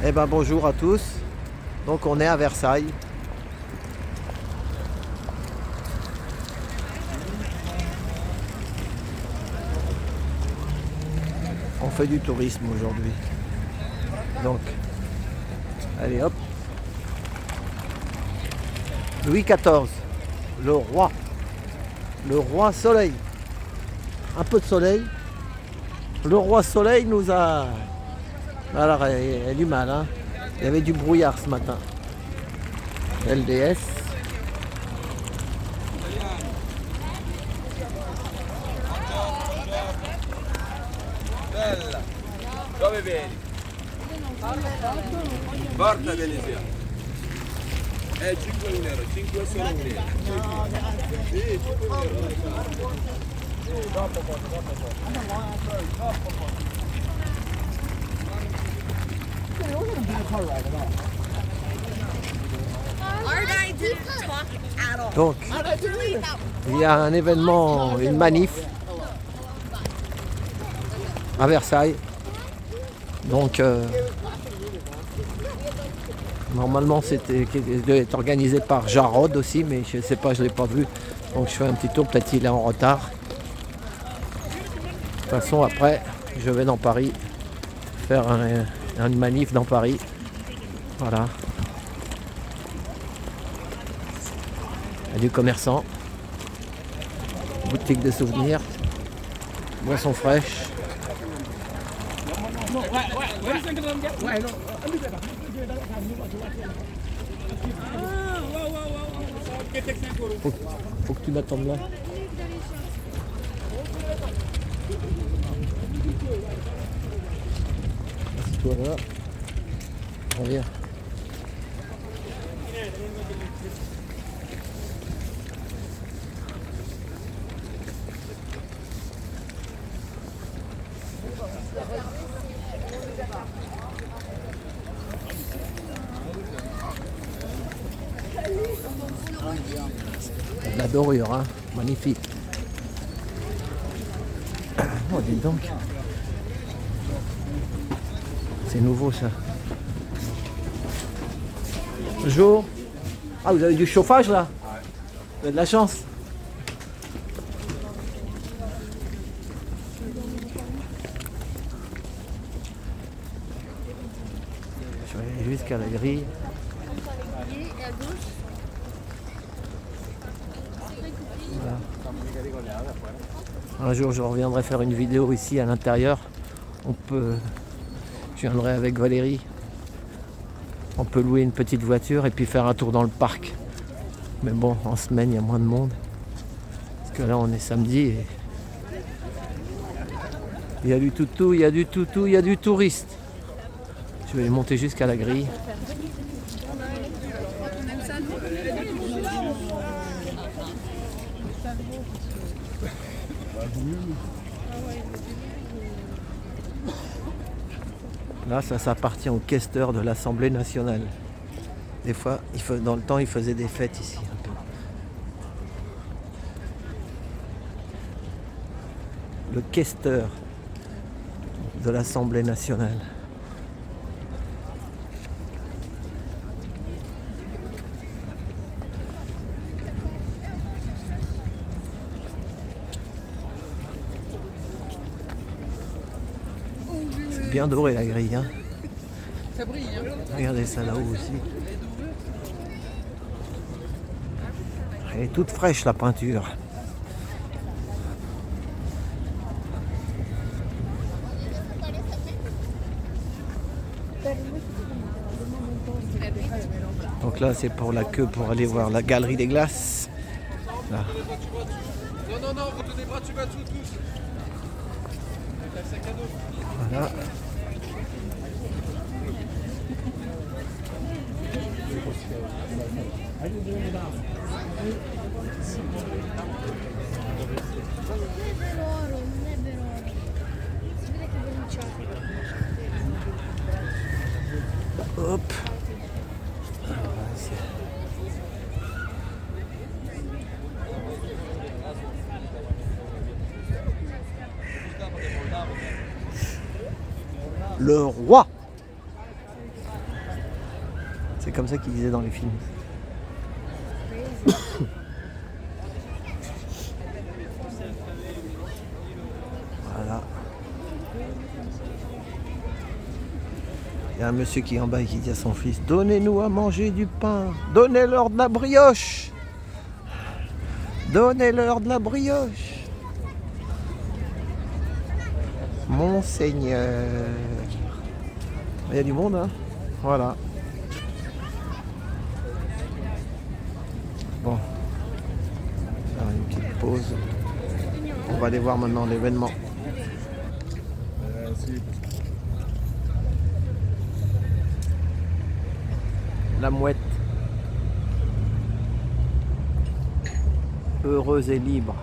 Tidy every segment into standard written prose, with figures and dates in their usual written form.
Eh ben bonjour à tous. Donc on est à Versailles. On fait du tourisme aujourd'hui. Donc, allez hop. Louis XIV, le roi soleil. Un peu de soleil. Le roi soleil nous a... Alors, il y a du mal, hein. Il y avait du brouillard ce matin. LDS. Bella, dove vieni? Porta Venezia. 5 euro, 5 solo 1 euro. Sì, 5 euro. Dopo poco. Donc, il y a un événement, une manif à Versailles. Donc, normalement, c'était organisé par Jarod aussi, mais je ne sais pas, je ne l'ai pas vu. Donc, je fais un petit tour, peut-être qu'il est en retard. De toute façon, après, je vais dans Paris, faire une manif dans Paris. Voilà. Il y a du commerçant, boutique de souvenirs, boissons fraîches. Faut que tu m'attendes là. Assieds-toi là. Reviens. La dorure, hein, magnifique. Oh, dis donc. C'est nouveau ça. Bonjour. Ah, vous avez du chauffage là? Vous avez de la chance. Je vais aller jusqu'à la grille. Voilà. Un jour je reviendrai faire une vidéo ici à l'intérieur. Je viendrai avec Valérie. On peut louer une petite voiture et puis faire un tour dans le parc. Mais bon, en semaine il y a moins de monde. Parce que là on est samedi et il y a du toutou, il y a du toutou, il y a du touriste. Je vais monter jusqu'à la grille. Là, ça appartient aux questeurs de l'Assemblée nationale. Des fois, dans le temps, ils faisaient des fêtes ici. Un peu. Le questeur de l'Assemblée nationale. C'est bien doré la grille, hein. Ça brille, hein. Regardez ça là-haut aussi. Elle est toute fraîche la peinture. Donc là c'est pour la queue pour aller voir la galerie des glaces. Là. Non, retenez pas, tu vas tous. Voilà. Hop. Le roi. C'est comme ça qu'ils disaient dans les films. Voilà. Il y a un monsieur qui est en bas et qui dit à son fils: donnez-nous à manger du pain, donnez-leur de la brioche, donnez-leur de la brioche. Monseigneur. Il y a du monde, hein. Voilà. Bon. Alors, une petite pause. On va aller voir maintenant l'événement. La mouette. Heureuse et libre.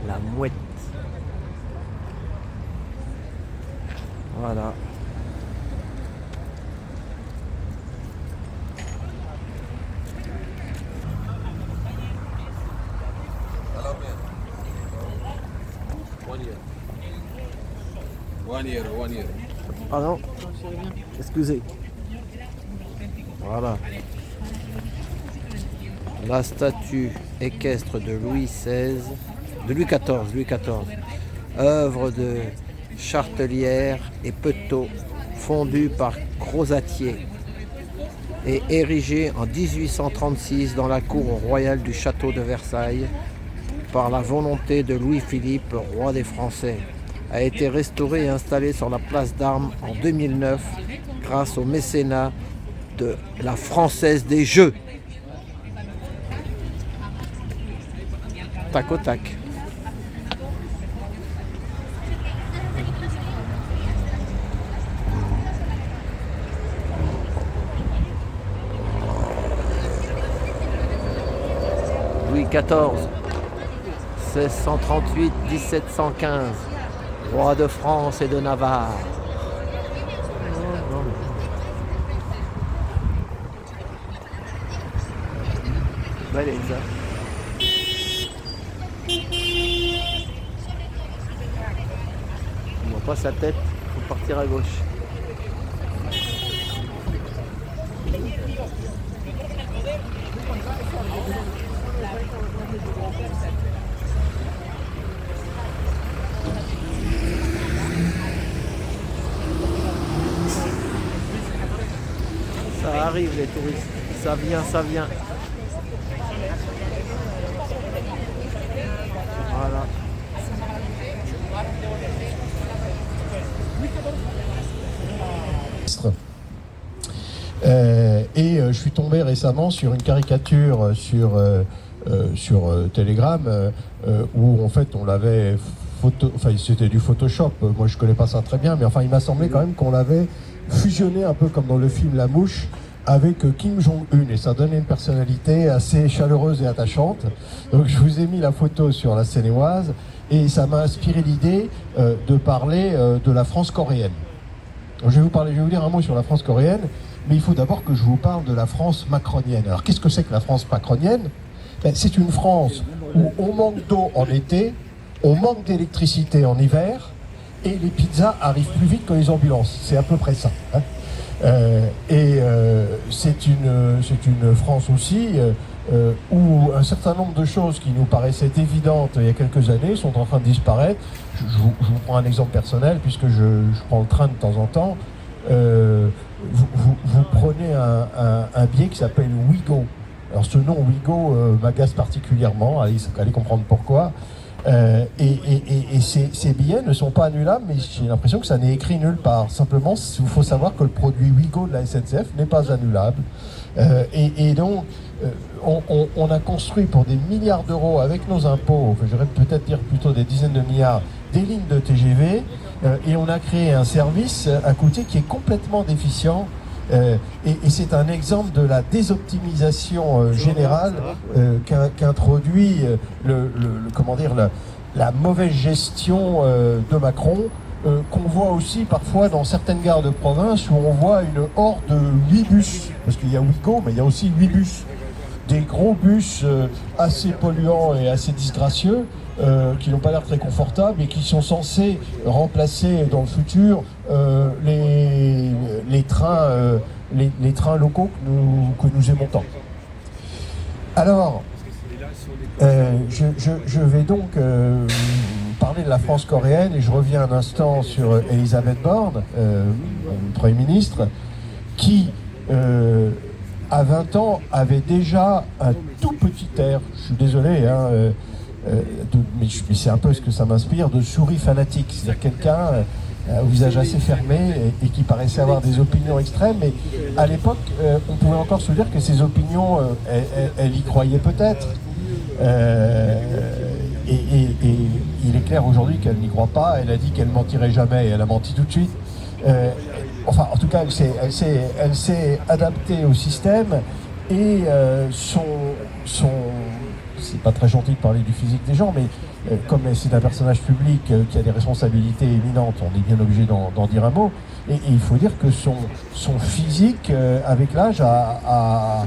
La mouette. Voilà. One year. Pardon. Excusez. Voilà. La statue équestre de Louis XVI, de Louis XIV, œuvre de Chartelière et Petot, fondue par Crozatier et érigée en 1836 dans la cour royale du château de Versailles par la volonté de Louis-Philippe, roi des Français, a été restaurée et installée sur la place d'Armes en 2009 grâce au mécénat de la Française des Jeux. Tac au tac. Louis XIV, 1638-1715, roi de France et de Navarre. Belle ça. On voit pas sa tête, il faut partir à gauche. Ça arrive les touristes, ça vient. Voilà. Je suis tombé récemment sur une caricature sur Telegram où en fait on l'avait c'était du Photoshop, moi je connais pas ça très bien, mais enfin il m'a semblé quand même qu'on l'avait fusionné un peu comme dans le film La Mouche avec Kim Jong-un, et ça donnait une personnalité assez chaleureuse et attachante. Donc je vous ai mis la photo sur la Seine-et-Oise et ça m'a inspiré l'idée de parler de la France coréenne. Donc, je vais vous dire un mot sur la France coréenne, mais il faut d'abord que je vous parle de la France macronienne. Alors qu'est-ce que c'est que la France macronienne? C'est une France où on manque d'eau en été, on manque d'électricité en hiver, et les pizzas arrivent plus vite que les ambulances. C'est à peu près ça. Hein. C'est une France aussi où un certain nombre de choses qui nous paraissaient évidentes il y a quelques années sont en train de disparaître. Je vous prends un exemple personnel, puisque je prends le train de temps en temps. Vous prenez un billet qui s'appelle Ouigo. Alors ce nom Ouigo m'agace particulièrement, allez comprendre pourquoi. Ces billets ne sont pas annulables, mais j'ai l'impression que ça n'est écrit nulle part. Simplement, il faut savoir que le produit Ouigo de la SNCF n'est pas annulable. Donc, on a construit pour des milliards d'euros avec nos impôts, j'aurais peut-être dire plutôt des dizaines de milliards, des lignes de TGV, et on a créé un service à côté qui est complètement déficient. Et c'est un exemple de la désoptimisation générale qu'introduit la mauvaise gestion de Macron, qu'on voit aussi parfois dans certaines gares de province où on voit une horde de 8 bus, parce qu'il y a Ouigo, mais il y a aussi 8 bus. Des gros bus assez polluants et assez disgracieux, qui n'ont pas l'air très confortables et qui sont censés remplacer dans le futur les les trains locaux que nous aimons tant. Alors, je vais donc parler de la France coréenne et je reviens un instant sur Elisabeth Borne, Premier ministre, qui, à 20 ans, avait déjà un tout petit air, je suis désolé, hein, mais c'est un peu ce que ça m'inspire, de souris fanatique, c'est-à-dire quelqu'un au visage assez fermé et qui paraissait avoir des opinions extrêmes, mais à l'époque, on pouvait encore se dire que ces opinions, elle y croyait peut-être. Et il est clair aujourd'hui qu'elle n'y croit pas. Elle a dit qu'elle mentirait jamais et elle a menti tout de suite. Enfin, en tout cas, elle s'est adaptée au système et c'est pas très gentil de parler du physique des gens, mais comme c'est un personnage public qui a des responsabilités éminentes, on est bien obligé d'en dire un mot. Et il faut dire que son physique, avec l'âge, a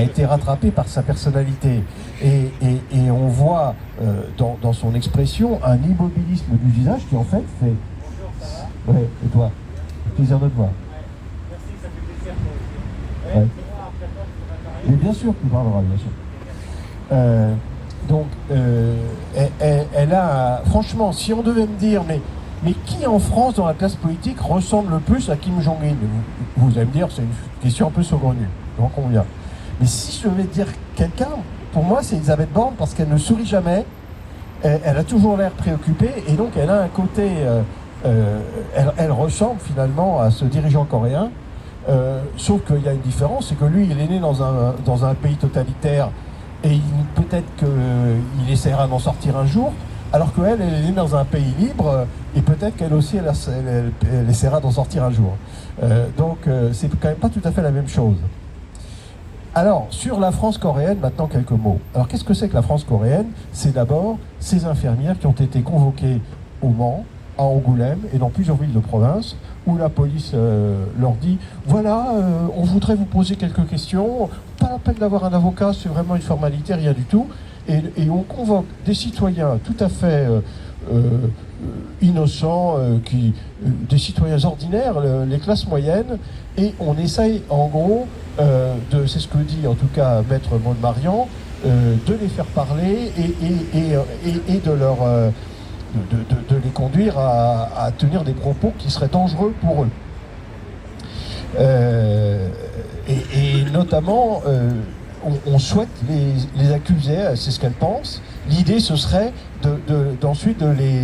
été rattrapé par sa personnalité. Et on voit dans son expression un immobilisme du visage qui en fait fait... Ouais, et toi? Plaisir de te voir. Merci, ça fait plaisir. Ouais. Mais bien sûr tu parleras, bien sûr. Donc, elle a... Franchement, si on devait me dire, mais qui en France, dans la classe politique, ressemble le plus à Kim Jong-un? Vous allez me dire, c'est une question un peu saugrenue, j'en conviens. Mais si je devais dire quelqu'un, pour moi, c'est Elisabeth Borne, parce qu'elle ne sourit jamais, elle a toujours l'air préoccupée, et donc elle a un côté... elle ressemble finalement à ce dirigeant coréen, sauf qu'il y a une différence, c'est que lui, il est né dans un pays totalitaire, et peut-être qu'il essaiera d'en sortir un jour, alors qu'elle, elle est née dans un pays libre, et peut-être qu'elle aussi, elle essaiera d'en sortir un jour. Donc, c'est quand même pas tout à fait la même chose. Alors, sur la France coréenne, maintenant quelques mots. Alors, qu'est-ce que c'est que la France coréenne? C'est d'abord ces infirmières qui ont été convoquées au Mans, à Angoulême et dans plusieurs villes de province, où la police leur dit « Voilà, on voudrait vous poser quelques questions, pas la peine d'avoir un avocat, c'est vraiment une formalité, rien du tout. » Et on convoque des citoyens tout à fait innocents, des citoyens ordinaires, les classes moyennes, et on essaye en gros, c'est ce que dit en tout cas Maître Maude-Marian, de les faire parler et de leur... De les conduire à tenir des propos qui seraient dangereux pour eux. Et notamment, on souhaite les accuser, c'est ce qu'elle pense. L'idée, ce serait d'ensuite de les...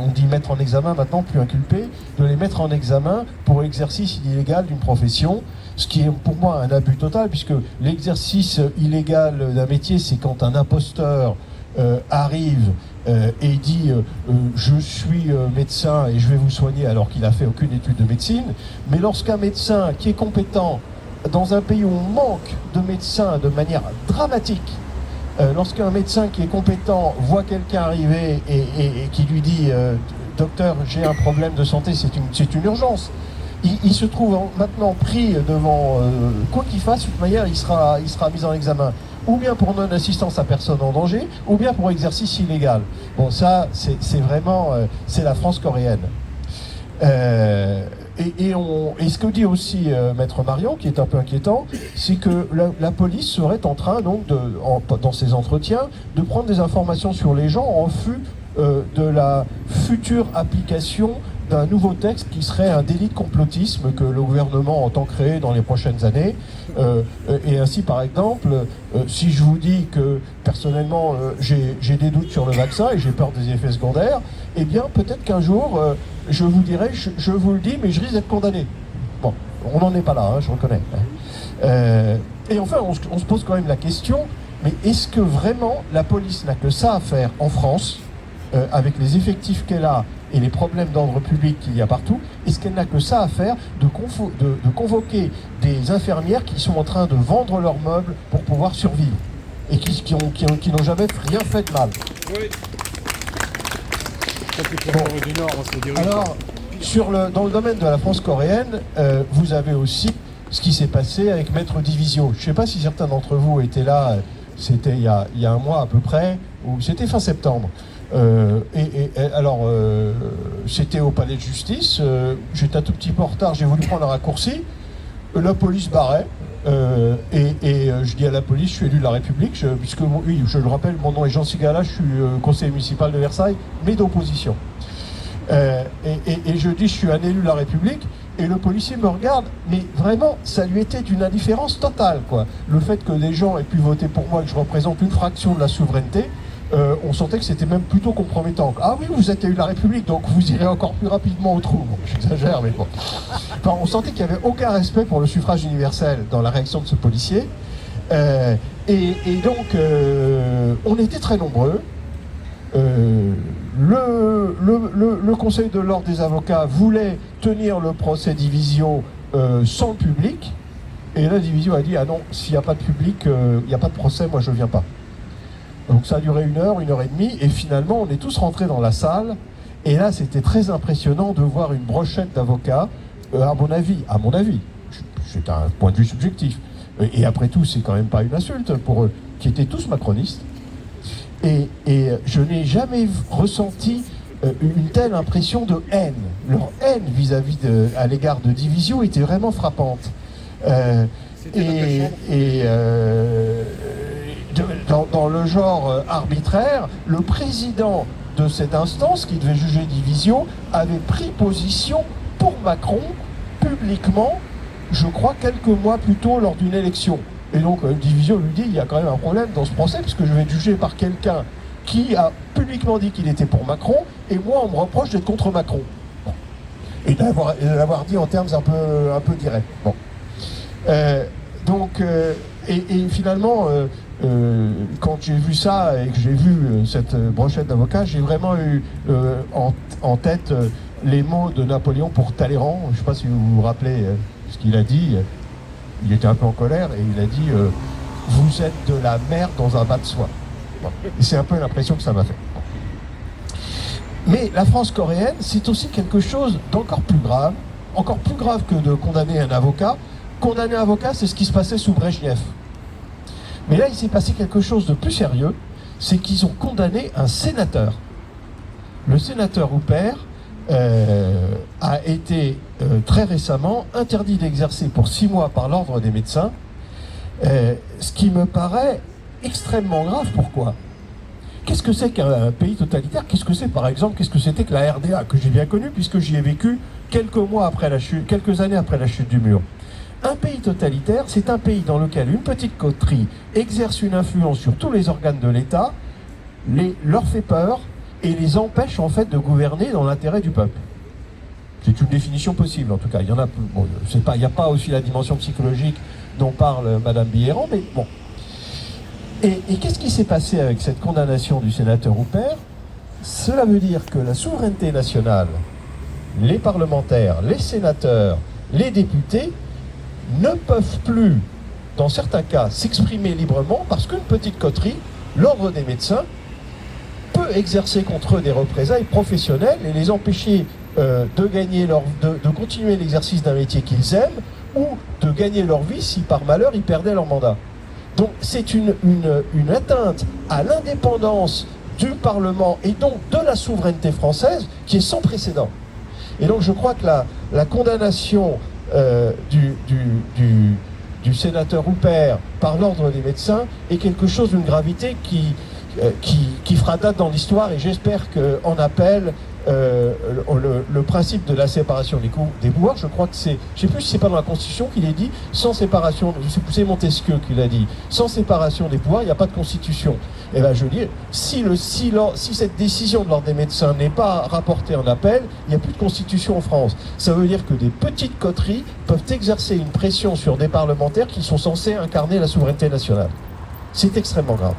On dit mettre en examen maintenant, plus inculper, de les mettre en examen pour exercice illégal d'une profession, ce qui est pour moi un abus total, puisque l'exercice illégal d'un métier, c'est quand un imposteur arrive et dit je suis médecin et je vais vous soigner alors qu'il n'a fait aucune étude de médecine. Mais lorsqu'un médecin qui est compétent dans un pays où on manque de médecins de manière dramatique, lorsqu'un médecin qui est compétent voit quelqu'un arriver et qui lui dit docteur, j'ai un problème de santé, c'est une urgence, il se trouve maintenant pris devant quoi qu'il fasse, de toute manière il sera mis en examen, ou bien pour non-assistance à personne en danger, ou bien pour exercice illégal. Bon, ça, c'est vraiment... c'est la France coréenne. Et ce que dit aussi Maître Marion, qui est un peu inquiétant, c'est que la police serait en train, donc, dans ses entretiens, de prendre des informations sur les gens en vue de la future application d'un nouveau texte qui serait un délit de complotisme que le gouvernement entend créer dans les prochaines années. Et ainsi, par exemple, si je vous dis que personnellement j'ai des doutes sur le vaccin et j'ai peur des effets secondaires, eh bien peut-être qu'un jour je vous dirai, je vous le dis, mais je risque d'être condamné. Bon, on n'en est pas là, hein, je reconnais. Et enfin, on se pose quand même la question, mais est-ce que vraiment la police n'a que ça à faire en France, avec les effectifs qu'elle a et les problèmes d'ordre public qu'il y a partout, est-ce qu'elle n'a que ça à faire de convoquer des infirmières qui sont en train de vendre leurs meubles pour pouvoir survivre et qui n'ont jamais rien fait de mal? Oui. Bon. Alors, dans le domaine de la France coréenne, vous avez aussi ce qui s'est passé avec Maître Divisio. Je ne sais pas si certains d'entre vous étaient là, c'était il y a un mois à peu près, ou c'était fin septembre. Alors, c'était au palais de justice, j'étais un tout petit peu en retard, j'ai voulu prendre un raccourci, la police barrait, je dis à la police, je suis élu de la République, puisque, oui, je le rappelle, mon nom est Jean Sigala, je suis conseiller municipal de Versailles, mais d'opposition. Et je dis, je suis un élu de la République, et le policier me regarde, mais vraiment, ça lui était d'une indifférence totale, quoi. Le fait que des gens aient pu voter pour moi, que je représente une fraction de la souveraineté, on sentait que c'était même plutôt compromettant. Ah oui, vous êtes élu de la République, donc vous irez encore plus rapidement au trou. Bon, j'exagère, mais bon. Enfin, on sentait qu'il n'y avait aucun respect pour le suffrage universel dans la réaction de ce policier. Et donc, on était très nombreux. Le Conseil de l'Ordre des avocats voulait tenir le procès Division sans le public, et la Division a dit, ah non, s'il n'y a pas de public, il n'y a pas de procès, moi je ne viens pas. Donc ça a duré 1 heure, 1 heure et demie, et finalement on est tous rentrés dans la salle, et là c'était très impressionnant de voir une brochette d'avocats, à mon avis, c'est un point de vue subjectif, et après tout c'est quand même pas une insulte pour eux, qui étaient tous macronistes, et je n'ai jamais ressenti une telle impression de haine. Leur haine à l'égard de Division était vraiment frappante. Dans le genre arbitraire, le président de cette instance qui devait juger Division avait pris position pour Macron publiquement, je crois quelques mois plus tôt lors d'une élection. Et donc Division lui dit, il y a quand même un problème dans ce procès puisque je vais être jugé par quelqu'un qui a publiquement dit qu'il était pour Macron, et moi on me reproche d'être contre Macron. Bon. Et de l'avoir dit en termes un peu directs. Bon. Et finalement, quand j'ai vu ça et que j'ai vu cette brochette d'avocats, j'ai vraiment eu en tête les mots de Napoléon pour Talleyrand. Je ne sais pas si vous vous rappelez ce qu'il a dit. Il était un peu en colère et il a dit vous êtes de la merde dans un bas de soie. Bon. Et c'est un peu l'impression que ça m'a fait. Bon. Mais la France coréenne, c'est aussi quelque chose d'encore plus grave que de condamner un avocat. Condamner un avocat, c'est ce qui se passait sous Brejnev. Mais là, il s'est passé quelque chose de plus sérieux, c'est qu'ils ont condamné un sénateur. Le sénateur Huppert a été très récemment interdit d'exercer pour 6 mois par l'ordre des médecins, ce qui me paraît extrêmement grave. Pourquoi ? Qu'est-ce que c'est qu'un pays totalitaire ? Qu'est-ce que c'est, par exemple, qu'est-ce que c'était que la RDA, que j'ai bien connue, puisque j'y ai vécu quelques années après la chute du mur. Un pays totalitaire, c'est un pays dans lequel une petite coterie exerce une influence sur tous les organes de l'État, leur fait peur et les empêche en fait de gouverner dans l'intérêt du peuple. C'est une définition possible en tout cas. Il y en a, bon, il n'y a pas aussi la dimension psychologique dont parle Madame Biéran, mais bon. Et qu'est-ce qui s'est passé avec cette condamnation du sénateur Huppert ? Cela veut dire que la souveraineté nationale, les parlementaires, les sénateurs, les députés ne peuvent plus, dans certains cas, s'exprimer librement parce qu'une petite coterie, l'ordre des médecins, peut exercer contre eux des représailles professionnelles et les empêcher de continuer l'exercice d'un métier qu'ils aiment ou de gagner leur vie si par malheur ils perdaient leur mandat. Donc c'est une atteinte à l'indépendance du Parlement et donc de la souveraineté française qui est sans précédent. Et donc je crois que la condamnation du sénateur Huppert par l'ordre des médecins est quelque chose d'une gravité qui fera date dans l'histoire, et j'espère qu'en appel le principe de la séparation des pouvoirs, je crois que je ne sais plus si c'est pas dans la Constitution qu'il est dit, sans séparation, je sais plus, c'est Montesquieu qui l'a dit, sans séparation des pouvoirs, il n'y a pas de Constitution. Et bien je dis, si cette décision de l'ordre des médecins n'est pas rapportée en appel, il n'y a plus de Constitution en France. Ça veut dire que des petites coteries peuvent exercer une pression sur des parlementaires qui sont censés incarner la souveraineté nationale. C'est extrêmement grave.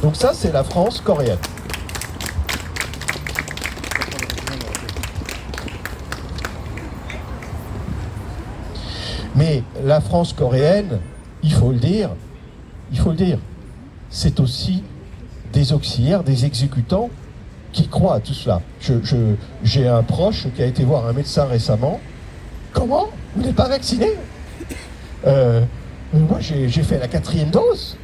Donc ça, c'est la France coréenne. Mais la France coréenne, il faut le dire, c'est aussi des auxiliaires, des exécutants qui croient à tout cela. J'ai un proche qui a été voir un médecin récemment. Comment ? Vous n'êtes pas vacciné ? Moi, j'ai fait la 4e dose.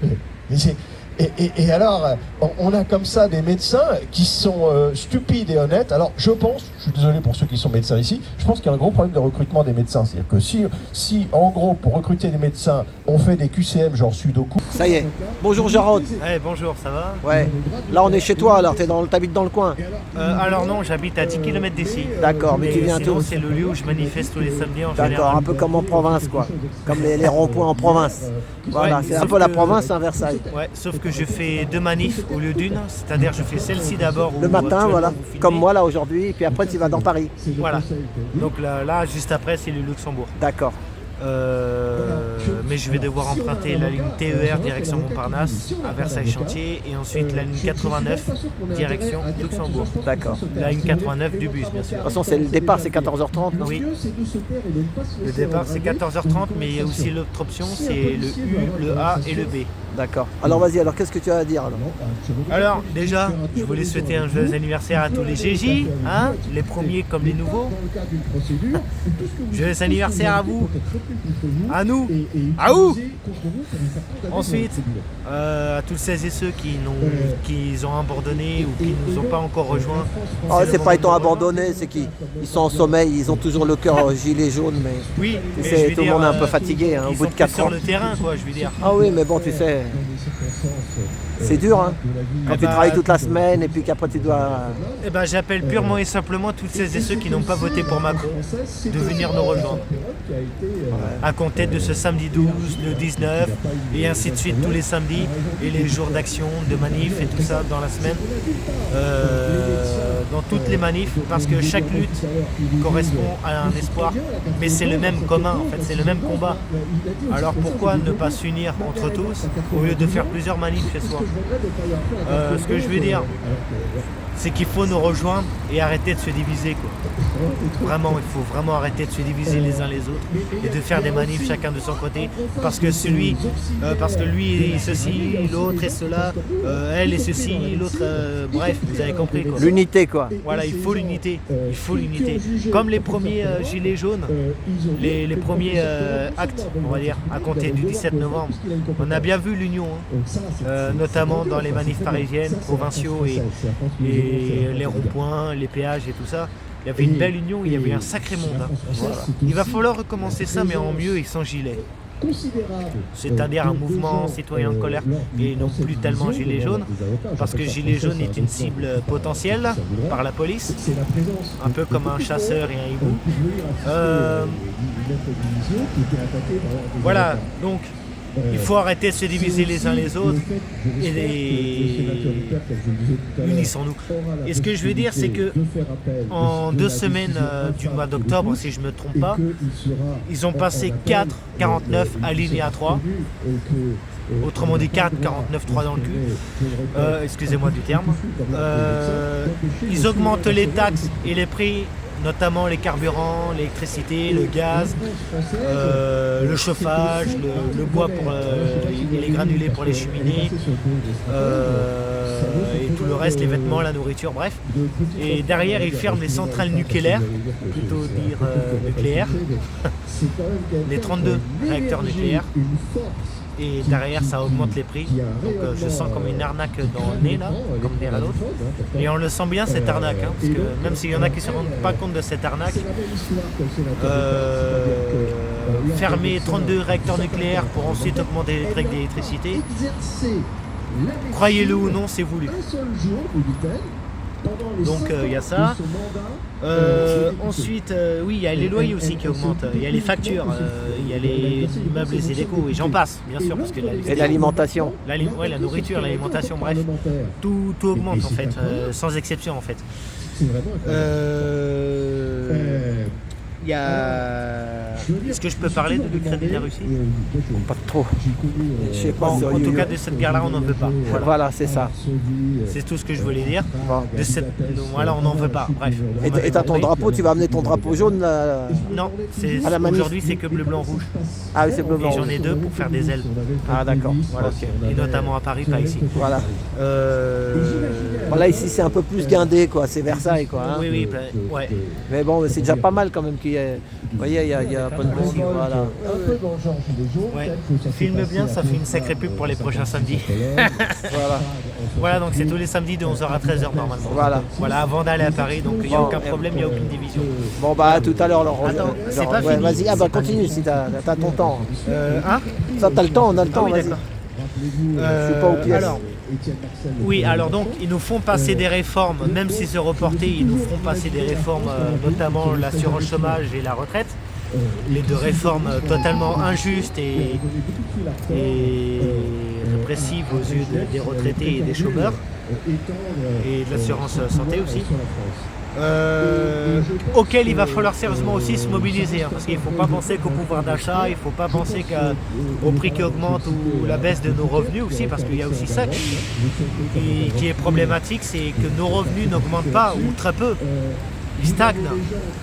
Et alors, on a comme ça des médecins qui sont stupides et honnêtes. Alors, je pense, je suis désolé pour ceux qui sont médecins ici, je pense qu'il y a un gros problème de recrutement des médecins. C'est-à-dire que si, en gros, pour recruter des médecins, on fait des QCM genre Sudoku... Ça y est. Bonjour Jarod. Eh, bonjour, ça va? Ouais. Là on est chez toi alors, t'habites dans le coin. Alors non, j'habite à 10 km d'ici. D'accord, mais tu viens sinon, tout. c'est le lieu où je manifeste tous les samedis en général. D'accord, un peu comme en province quoi. Comme les ronds-points en province. Voilà, Ouais, c'est un sauf peu la que- province à Versailles. Ouais, sauf que je fais 2 manifs au lieu d'une, c'est-à-dire je fais celle-ci d'abord. Le où matin, actuellement voilà, vous filmez. comme moi là aujourd'hui, et puis après tu vas dans Paris. Voilà. Donc là, juste après, c'est le Luxembourg. D'accord. Mais je vais devoir emprunter la ligne TER direction Montparnasse à Versailles-Chantier et ensuite la ligne 89 direction Luxembourg. D'accord. La ligne 89 du bus, bien sûr. De toute façon, c'est le départ, c'est 14h30. Non Oui. Le départ c'est 14h30, mais il y a aussi l'autre option, c'est le U, le A et le B. D'accord. Alors vas-y, alors qu'est-ce que tu as à dire alors? Alors déjà, je voulais souhaiter un joyeux anniversaire à tous les GJ, hein, les premiers comme les nouveaux. Joyeux anniversaire à vous, à nous, à vous. Ensuite, à tous celles et ceux qui ont abandonné ou qui ne nous ont pas encore rejoints. Oh, le c'est pas moment ils t'ont de- abandonné, c'est qu'ils sont en sommeil, ils ont toujours le cœur gilet jaune, mais Oui, tu mais sais, je veux tout le dire, monde est un peu fatigué hein, au ils bout de sont 4 plus ans. sur le terrain, quoi, je veux dire. Ah oui, mais bon, tu sais, c'est dur hein. Quand Eh tu bah, travailles toute la semaine et puis qu'après tu dois. Eh ben, j'appelle purement et simplement toutes celles et ceux qui n'ont pas voté pour Macron de venir nous rejoindre. À compter de ce samedi 12, le 19, et ainsi de suite tous les samedis, et les jours d'action, de manif et tout ça dans la semaine. Dans toutes les manifs, parce que chaque lutte correspond à un espoir, mais c'est le même commun, en fait, c'est le même combat. Alors pourquoi ne pas s'unir entre tous au lieu de faire plusieurs manifs chez soi? Ce que je veux dire, c'est qu'il faut nous rejoindre et arrêter de se diviser, quoi. Vraiment, il faut vraiment arrêter de se diviser les uns les autres et de faire des manifs chacun de son côté, parce que lui est ceci, l'autre est cela, elle est ceci, l'autre, bref, vous avez compris, quoi. L'unité quoi. Voilà, il faut l'unité, il faut l'unité. Comme les premiers gilets jaunes, les premiers actes, on va dire, à compter du 17 novembre, on a bien vu l'union, hein. Notamment dans les manifs parisiennes, provinciaux et les ronds-points, les péages et tout ça. Il y avait une belle union, il y avait un sacré monde, hein. Voilà. Il va falloir recommencer ça, mais en mieux et sans gilet. C'est-à-dire un mouvement citoyen en colère et non plus tellement gilet jaune, parce que gilet jaune est une cible potentielle par la police, un peu comme un chasseur et un hibou. Voilà, donc il faut arrêter de se diviser les uns les autres et unissons-nous. Et ce que je veux dire, c'est que en 2 semaines du mois d'octobre, si je ne me trompe pas, ils ont passé 4,49 alinéa 3. Autrement dit 4,49,3 dans le cul. Excusez-moi du terme. Ils augmentent les taxes et les prix, notamment les carburants, l'électricité, le gaz, le chauffage, le bois pour, et les granulés pour les cheminées, et tout le reste, les vêtements, la nourriture, bref. Et derrière, ils ferment les centrales nucléaires, plutôt dire nucléaires, les 32 réacteurs nucléaires. Et derrière, ça augmente les prix. Donc je sens comme une arnaque dans le nez, là, comme dire à l'autre. Et on le sent bien, cette arnaque, hein, parce que même s'il y en a qui ne se rendent pas compte de cette arnaque, fermer 32 réacteurs nucléaires pour ensuite augmenter les prix d'électricité, croyez-le ou non, c'est voulu. Donc il y a ça. Ensuite, oui, il y a les loyers aussi qui augmentent, il y a les factures, il y a les meubles et décos, et j'en passe, bien sûr, parce que Et l'alimentation. ouais, la nourriture, l'alimentation, bref, tout augmente en fait, sans exception en fait. Il y a... Est-ce que je peux parler de l'Ukraine et de la Russie? Pas trop. Je sais pas. Bon, en tout cas, de cette guerre-là, on n'en veut pas. Voilà, c'est ça. C'est tout ce que je voulais dire. Bon. Voilà, on n'en veut pas. Bref. Et t'as ton drapeau, tu vas amener ton drapeau jaune là. Non, À la manif. aujourd'hui c'est que bleu, blanc, rouge. Ah oui, c'est bleu Et blanc. j'en ai 2 pour faire des ailes. Ah d'accord. Voilà. Et notamment à Paris, pas ici. Voilà. Voilà, ici c'est un peu plus guindé quoi, c'est Versailles quoi. Hein. Oui, ouais. Mais bon, c'est déjà pas mal quand même qu'il y ait. Vous voyez, il y a pas de aussi, bruit, voilà. Un peu dans le genre gilet jaune, Ouais. tel que ça s'est Filme passé bien, à ça fait une Boston, sacrée pub pour les prochains samedis. Voilà. Voilà, donc c'est tous les samedis de 11h à 13h normalement. Voilà. Avant d'aller à Paris, donc il n'y a Bon, aucun problème, il n'y a aucune division. Bon, bah, à tout à l'heure, Laurent. Attends, c'est pas ouais, fini. vas-y, ah, bah, C'est pas continue fini. si t'as ton temps. Hein Ça, t'as le temps, on a le Ah temps, oui, vas-y. d'accord. Je suis pas aux pièces. Alors, oui, alors donc ils nous font passer des réformes, même si c'est reporté, ils nous feront passer des réformes, notamment l'assurance chômage et la retraite. Les deux réformes totalement injustes et répressives aux yeux des retraités et des chômeurs, et de l'assurance santé aussi. Auquel il va falloir sérieusement aussi se mobiliser, hein, parce qu'il ne faut pas penser qu'au pouvoir d'achat, il ne faut pas penser qu'au prix qui augmente ou la baisse de nos revenus aussi, parce qu'il y a aussi ça qui est problématique, c'est que nos revenus n'augmentent pas ou très peu. Ils stagnent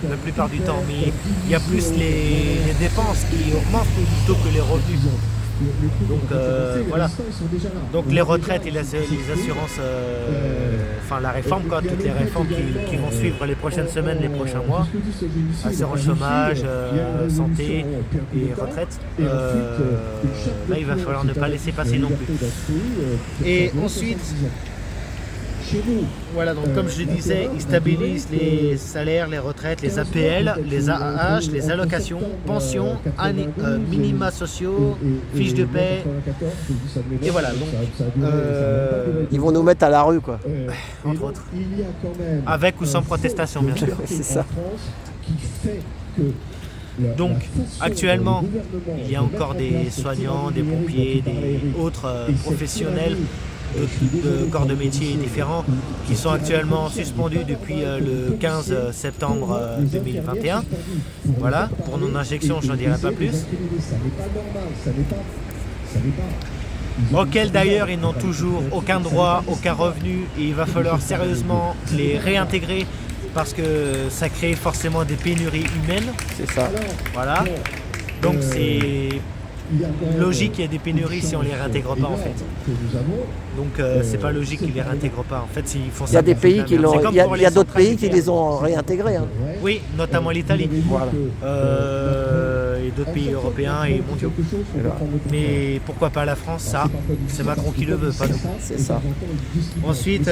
la plupart du temps, mais il y a plus les dépenses qui augmentent plutôt que les revenus. Donc voilà. Donc les retraites et les assurances, enfin la réforme quoi, toutes les réformes qui vont suivre les prochaines semaines, les prochains mois, assurance chômage, santé et retraite, là il va falloir ne pas laisser passer non plus. Et ensuite, voilà, donc comme je le disais, ils stabilisent les salaires, les retraites, les APL, les AAH, les allocations, pensions, minima sociaux, fiches de paie. Et voilà, donc Ils vont nous mettre à la rue, quoi. entre autres. Avec ou sans protestation, bien sûr. C'est ça. Donc actuellement, il y a encore des soignants, des pompiers, des autres professionnels de corps de métier différents qui sont actuellement suspendus depuis le 15 septembre 2021. Voilà, pour non-injection, je n'en dirai pas plus. Auxquels d'ailleurs ils n'ont toujours aucun droit, aucun revenu, et il va falloir sérieusement les réintégrer parce que ça crée forcément des pénuries humaines. C'est ça. Voilà. Donc c'est logique qu'il y ait des pénuries si on les réintègre pas en fait. Donc c'est pas logique qu'ils les réintègrent pas. En fait, ils font ça. Il y a des pour pays foutre qui la merde. l'ont. C'est comme Il y a, pour il y a les d'autres centrales pays qui les ont réintégrés. Hein. Oui, notamment l'Italie. Voilà. Et d'autres pays européens et mondiaux. Mais pourquoi pas la France? Ça, c'est Macron qui le veut, pas nous. C'est ça. Ensuite,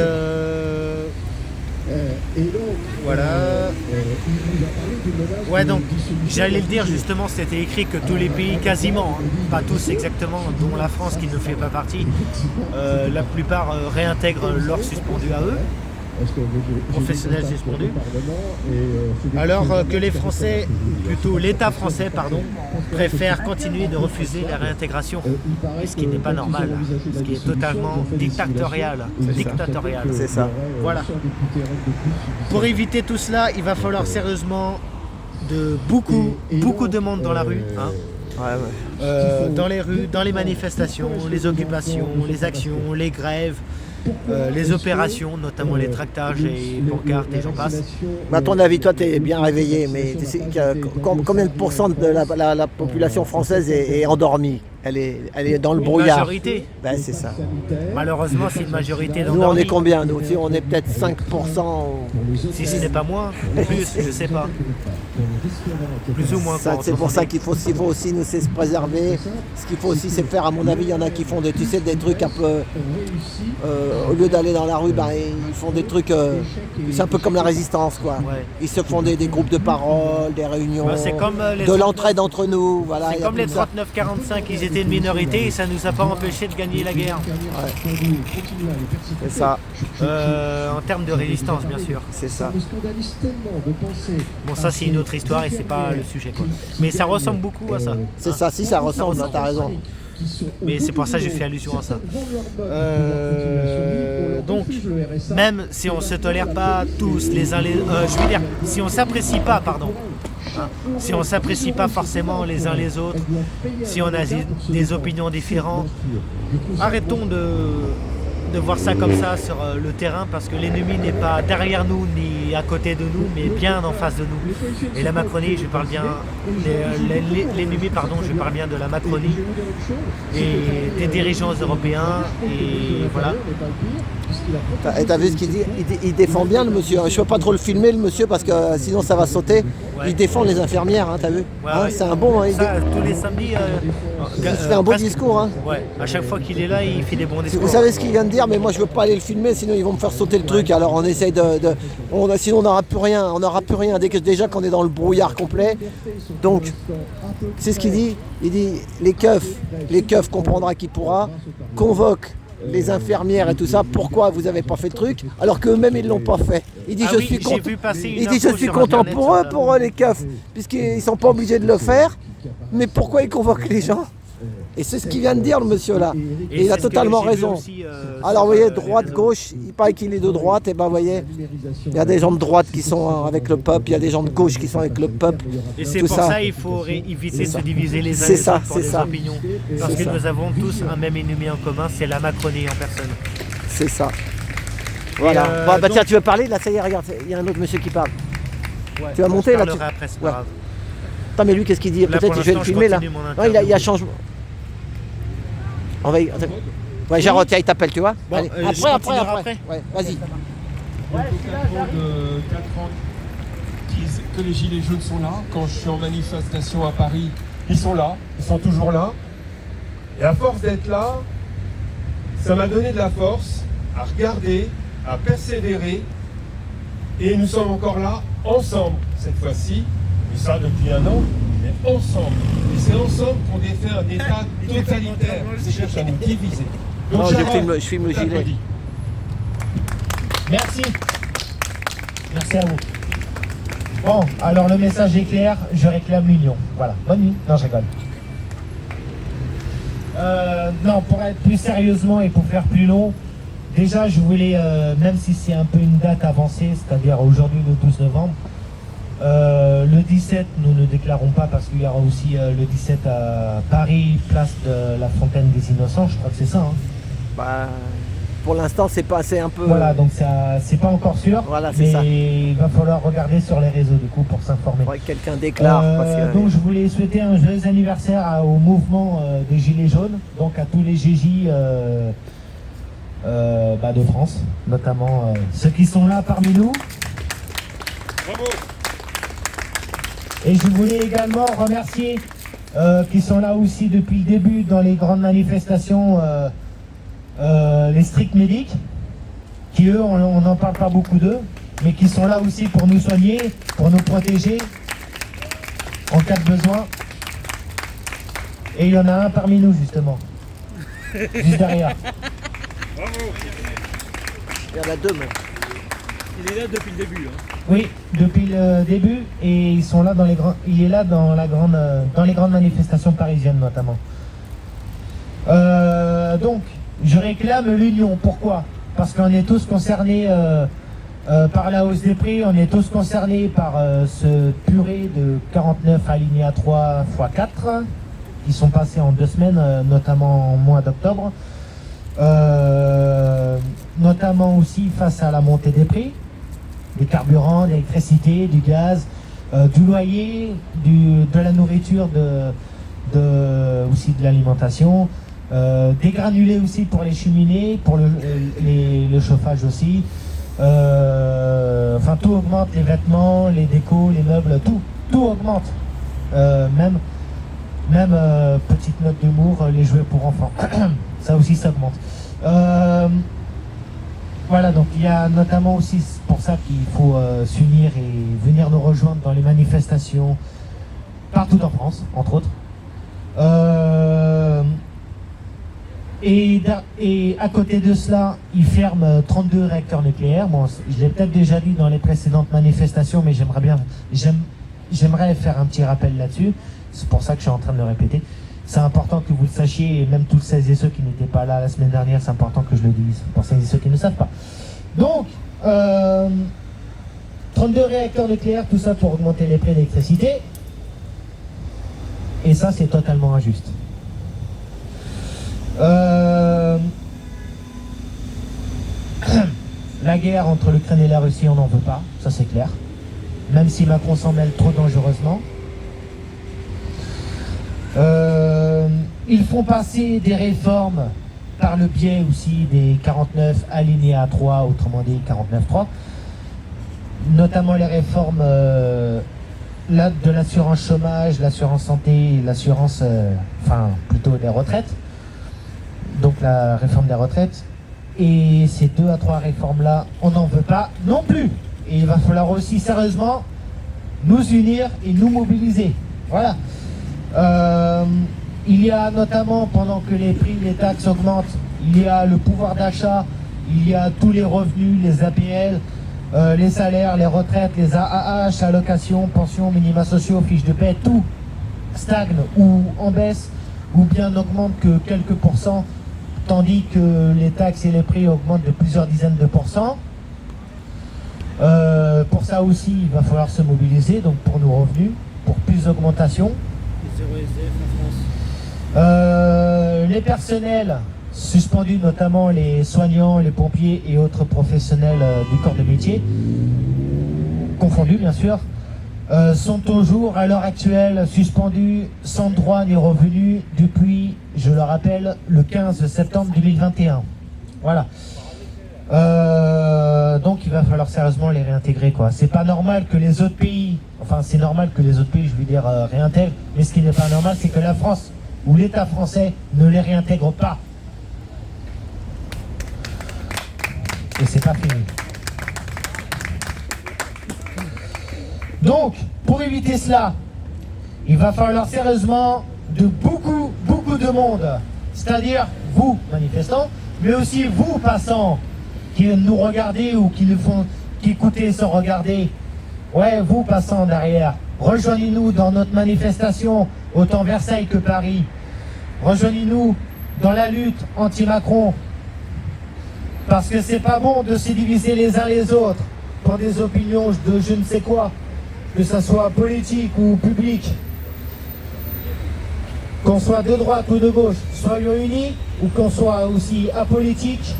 voilà. Ouais, donc j'allais le dire justement, c'était écrit que tous les pays, quasiment, hein, pas tous exactement, dont la France qui ne fait pas partie, la plupart réintègrent leurs suspendus à eux, professionnels suspendus, alors que les Français, plutôt l'État français, pardon, préfère continuer de refuser la réintégration, ce qui n'est pas normal, ce qui est totalement dictatorial. C'est ça. Voilà. Pour éviter tout cela, il va falloir sérieusement beaucoup de monde dans la rue, hein. Dans les rues, dans les manifestations, les occupations, les actions, les grèves, les opérations, notamment les tractages et pancartes et j'en passe. Mais à ton avis, toi, tu es bien réveillé, mais tu sais combien de pourcents de la population française est endormie? Elle est dans le Une brouillard. majorité. Ben, c'est ça. Malheureusement, c'est une majorité Nous, on d'endormis. est combien? Nous, si on est peut-être 5%. Si ce n'est pas moins, plus, je sais pas. Plus ou moins. Ça, quoi, c'est entre pour ça guillemets. qu'il faut aussi nous c'est se préserver. Ce qu'il faut aussi c'est faire, à mon avis, il y en a qui font des trucs un peu au lieu d'aller dans la rue, ben, ils font des trucs c'est un peu comme la résistance quoi. Ouais. Ils se font des groupes de parole, des réunions, Bah, c'est comme, les de l'entraide entre nous, voilà. C'est il y a comme plus les de ça. 39-45, ils étaient une minorité et ça nous a pas empêché de gagner la guerre. C'est ça, En termes de résistance, bien sûr. c'est ça. Bon, ça c'est une autre histoire et c'est pas le sujet quoi. Mais ça ressemble beaucoup à ça. C'est ça, si ça ressemble, t'as raison. Mais c'est pour ça que j'ai fait allusion à ça. Donc, même si on se tolère pas tous les uns les je veux dire, si on s'apprécie pas, pardon. Hein, si on s'apprécie pas forcément les uns les autres, si on a des opinions différentes, arrêtons de voir ça comme ça sur le terrain parce que l'ennemi n'est pas derrière nous ni à côté de nous, mais bien en face de nous. Et la Macronie, je parle bien, l'ennemi, pardon, je parle bien de la Macronie et des dirigeants européens. Et voilà. T'as vu ce qu'il dit? Il défend bien le monsieur. Je ne peux pas trop le filmer le monsieur parce que sinon ça va sauter. Ouais. Il défend les infirmières, hein, t'as vu? Ouais, Hein, ouais. c'est un bon. Hein, Ça, tous les samedis. il fait un beau discours. Hein. Ouais, à chaque fois qu'il est là, il fait des bons discours. Vous savez ce qu'il vient de dire, mais moi je veux pas aller le filmer, sinon ils vont me faire sauter le truc. Alors on essaye sinon on n'aura plus rien. On n'aura plus rien déjà qu'on est dans le brouillard complet. Donc c'est ce qu'il dit. Il dit les keufs comprendra qui pourra, convoque les infirmières et tout ça, pourquoi vous n'avez pas fait le truc alors qu'eux-mêmes ils l'ont pas fait. Il dit je suis content. Il dit je suis content pour eux les keufs, puisqu'ils sont pas obligés de le faire, mais pourquoi ils convoquent les gens? Et c'est ce qu'il vient de dire le monsieur là. Et il a totalement raison. Alors vous voyez, droite, gauche, il paraît qu'il est de droite, et ben vous voyez, il y a des gens de droite qui sont avec le peuple, il y a des gens de gauche qui sont avec le peuple. Et c'est tout pour ça qu'il faut éviter de se diviser les uns C'est les ça, autres pour c'est des ça. opinions. Parce C'est que ça. nous avons tous un même ennemi en commun, c'est la Macronie en personne. C'est ça. Voilà. Bah, donc- tiens, tu veux parler? Là, ça y est, regarde, il y a un autre monsieur qui parle. Ouais, Tu vas monter, je là, parlerai après, c'est pas Ouais. grave. Attends, mais lui, qu'est-ce qu'il dit? Là, Peut-être pour que je vais le l'instant, je filmer là. continue mon Non, il y a interview. changement. On va y... attends. Ouais, Jarod, tiens, il t'appelle, tu vois. Bon, Allez, je continuerai après. Ouais, vas-y. de 4 ans disent que les Gilets jaunes sont là. Quand je suis en manifestation à Paris, ils sont là, ils sont toujours là. Et à force d'être là, ça m'a donné de la force à regarder, à persévérer. Et nous sommes encore là, ensemble, cette fois-ci. Et ça depuis un an, mais ensemble. Et c'est ensemble qu'on défait un État totalitaire qui cherche à nous diviser. Donc, Non, Jarod, je filme le gilet. t'applaudis. Merci. Merci à vous. Bon, alors le message est clair, je réclame l'union. Voilà, bonne nuit. Non, je rigole. Non, pour être plus sérieusement et pour faire plus long, déjà je voulais, même si c'est un peu une date avancée, c'est-à-dire aujourd'hui le 12 novembre, le 17 nous ne déclarons pas parce qu'il y aura aussi le 17 à Paris, place de la Fontaine des Innocents, je crois que c'est ça. Hein. Bah, pour l'instant, c'est un peu. Voilà, donc ça, c'est pas encore sûr, Voilà, c'est mais ça. il va falloir regarder sur les réseaux du coup pour s'informer. Faudrait que quelqu'un déclare. Parce que... Donc je voulais souhaiter un joyeux anniversaire au mouvement des Gilets jaunes, donc à tous les GJ de France, notamment ceux qui sont là parmi nous. Bravo. Et je voulais également remercier qui sont là aussi depuis le début dans les grandes manifestations, les stricts médics, qui eux, on n'en parle pas beaucoup d'eux, mais qui sont là aussi pour nous soigner, pour nous protéger en cas de besoin. Et il y en a un parmi nous justement, juste derrière. Il y en a deux, mais... Il est là depuis le début. Hein. Oui, depuis le début, et ils sont là dans les grands. Il est là dans les grandes manifestations parisiennes notamment. Donc, je réclame l'union. Pourquoi? Parce qu'on est tous concernés par la hausse des prix, on est tous concernés par ce purée de 49 alinéa 3 x 4 qui sont passés en 2 semaines, notamment en mois d'octobre. Notamment aussi face à la montée des prix. Des carburants, de l'électricité, du gaz, du loyer, de la nourriture, aussi de l'alimentation, des granulés aussi pour les cheminées, pour le chauffage aussi. Enfin, tout augmente, les vêtements, les décos, les meubles, tout augmente. Même petite note d'humour, les jouets pour enfants, ça aussi ça augmente. Voilà, donc il y a notamment aussi pour ça qu'il faut s'unir et venir nous rejoindre dans les manifestations partout en France, entre autres. Et à côté de cela, ils ferment 32 réacteurs nucléaires. Bon, je l'ai peut-être déjà dit dans les précédentes manifestations, mais j'aimerais faire un petit rappel là-dessus. C'est pour ça que je suis en train de le répéter. C'est important que vous le sachiez, et même tous celles et ceux qui n'étaient pas là la semaine dernière, c'est important que je le dise, pour celles et ceux qui ne savent pas. Donc, 32 réacteurs nucléaires, tout ça pour augmenter les prix d'électricité. Et ça, c'est totalement injuste. La La guerre entre l'Ukraine et la Russie, on n'en veut pas, ça c'est clair. Même si Macron s'en mêle trop dangereusement. Ils font passer des réformes par le biais aussi des 49 alinéa 3, autrement dit 49.3, notamment les réformes de l'assurance chômage, l'assurance santé, l'assurance, enfin plutôt des retraites, donc la réforme des retraites. Et ces 2 à 3 réformes-là, on n'en veut pas non plus. Et il va falloir aussi sérieusement nous unir et nous mobiliser. Voilà. Il y a notamment, pendant que les prix, les taxes augmentent, il y a le pouvoir d'achat, il y a tous les revenus, les APL, les salaires, les retraites, les AAH, allocations, pensions, minima sociaux, fiches de paie, tout stagne ou en baisse, ou bien n'augmente que quelques pourcents, tandis que les taxes et les prix augmentent de plusieurs dizaines de pourcents. Pour ça aussi, il va falloir se mobiliser, donc pour nos revenus, pour plus d'augmentation. Les personnels suspendus, notamment les soignants, les pompiers et autres professionnels du corps de métier, confondus bien sûr, sont toujours à l'heure actuelle suspendus sans droit ni revenu depuis, je le rappelle, le 15 septembre 2021. Voilà. Donc il va falloir sérieusement les réintégrer, quoi. C'est pas normal que les autres pays, enfin c'est normal que les autres pays, je veux dire, réintègrent, mais ce qui n'est pas normal, c'est que la France ou l'État français ne les réintègre pas. Et c'est pas fini. Donc, pour éviter cela, il va falloir sérieusement de beaucoup de monde, c'est-à-dire vous, manifestants, mais aussi vous, passants, qui nous regardez ou qui écoutez sans regarder. Ouais, vous, passants derrière, rejoignez-nous dans notre manifestation, autant Versailles que Paris. Rejoignez-nous dans la lutte anti-Macron. Parce que c'est pas bon de se diviser les uns les autres pour des opinions de je ne sais quoi, que ça soit politique ou public. Qu'on soit de droite ou de gauche, soyons unis, ou qu'on soit aussi apolitique.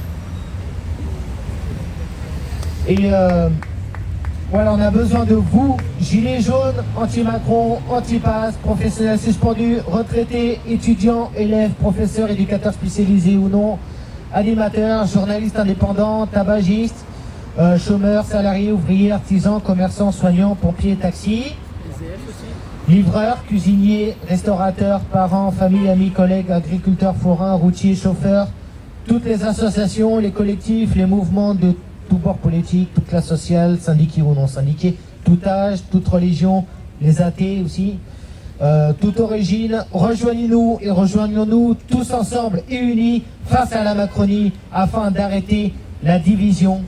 Et voilà, on a besoin de vous, gilets jaunes, anti-Macron, anti-pass, professionnels suspendus, retraités, étudiants, élèves, professeurs, éducateurs spécialisés ou non, animateurs, journalistes indépendants, tabagistes, chômeurs, salariés, ouvriers, artisans, commerçants, soignants, pompiers, taxis, livreurs, cuisiniers, restaurateurs, parents, familles, amis, collègues, agriculteurs, forains, routiers, chauffeurs, toutes les associations, les collectifs, les mouvements de tout bord politique, toute classe sociale, syndiqués ou non syndiqués, tout âge, toute religion, les athées aussi, toute origine, rejoignez-nous et rejoignons-nous tous ensemble et unis face à la Macronie afin d'arrêter la division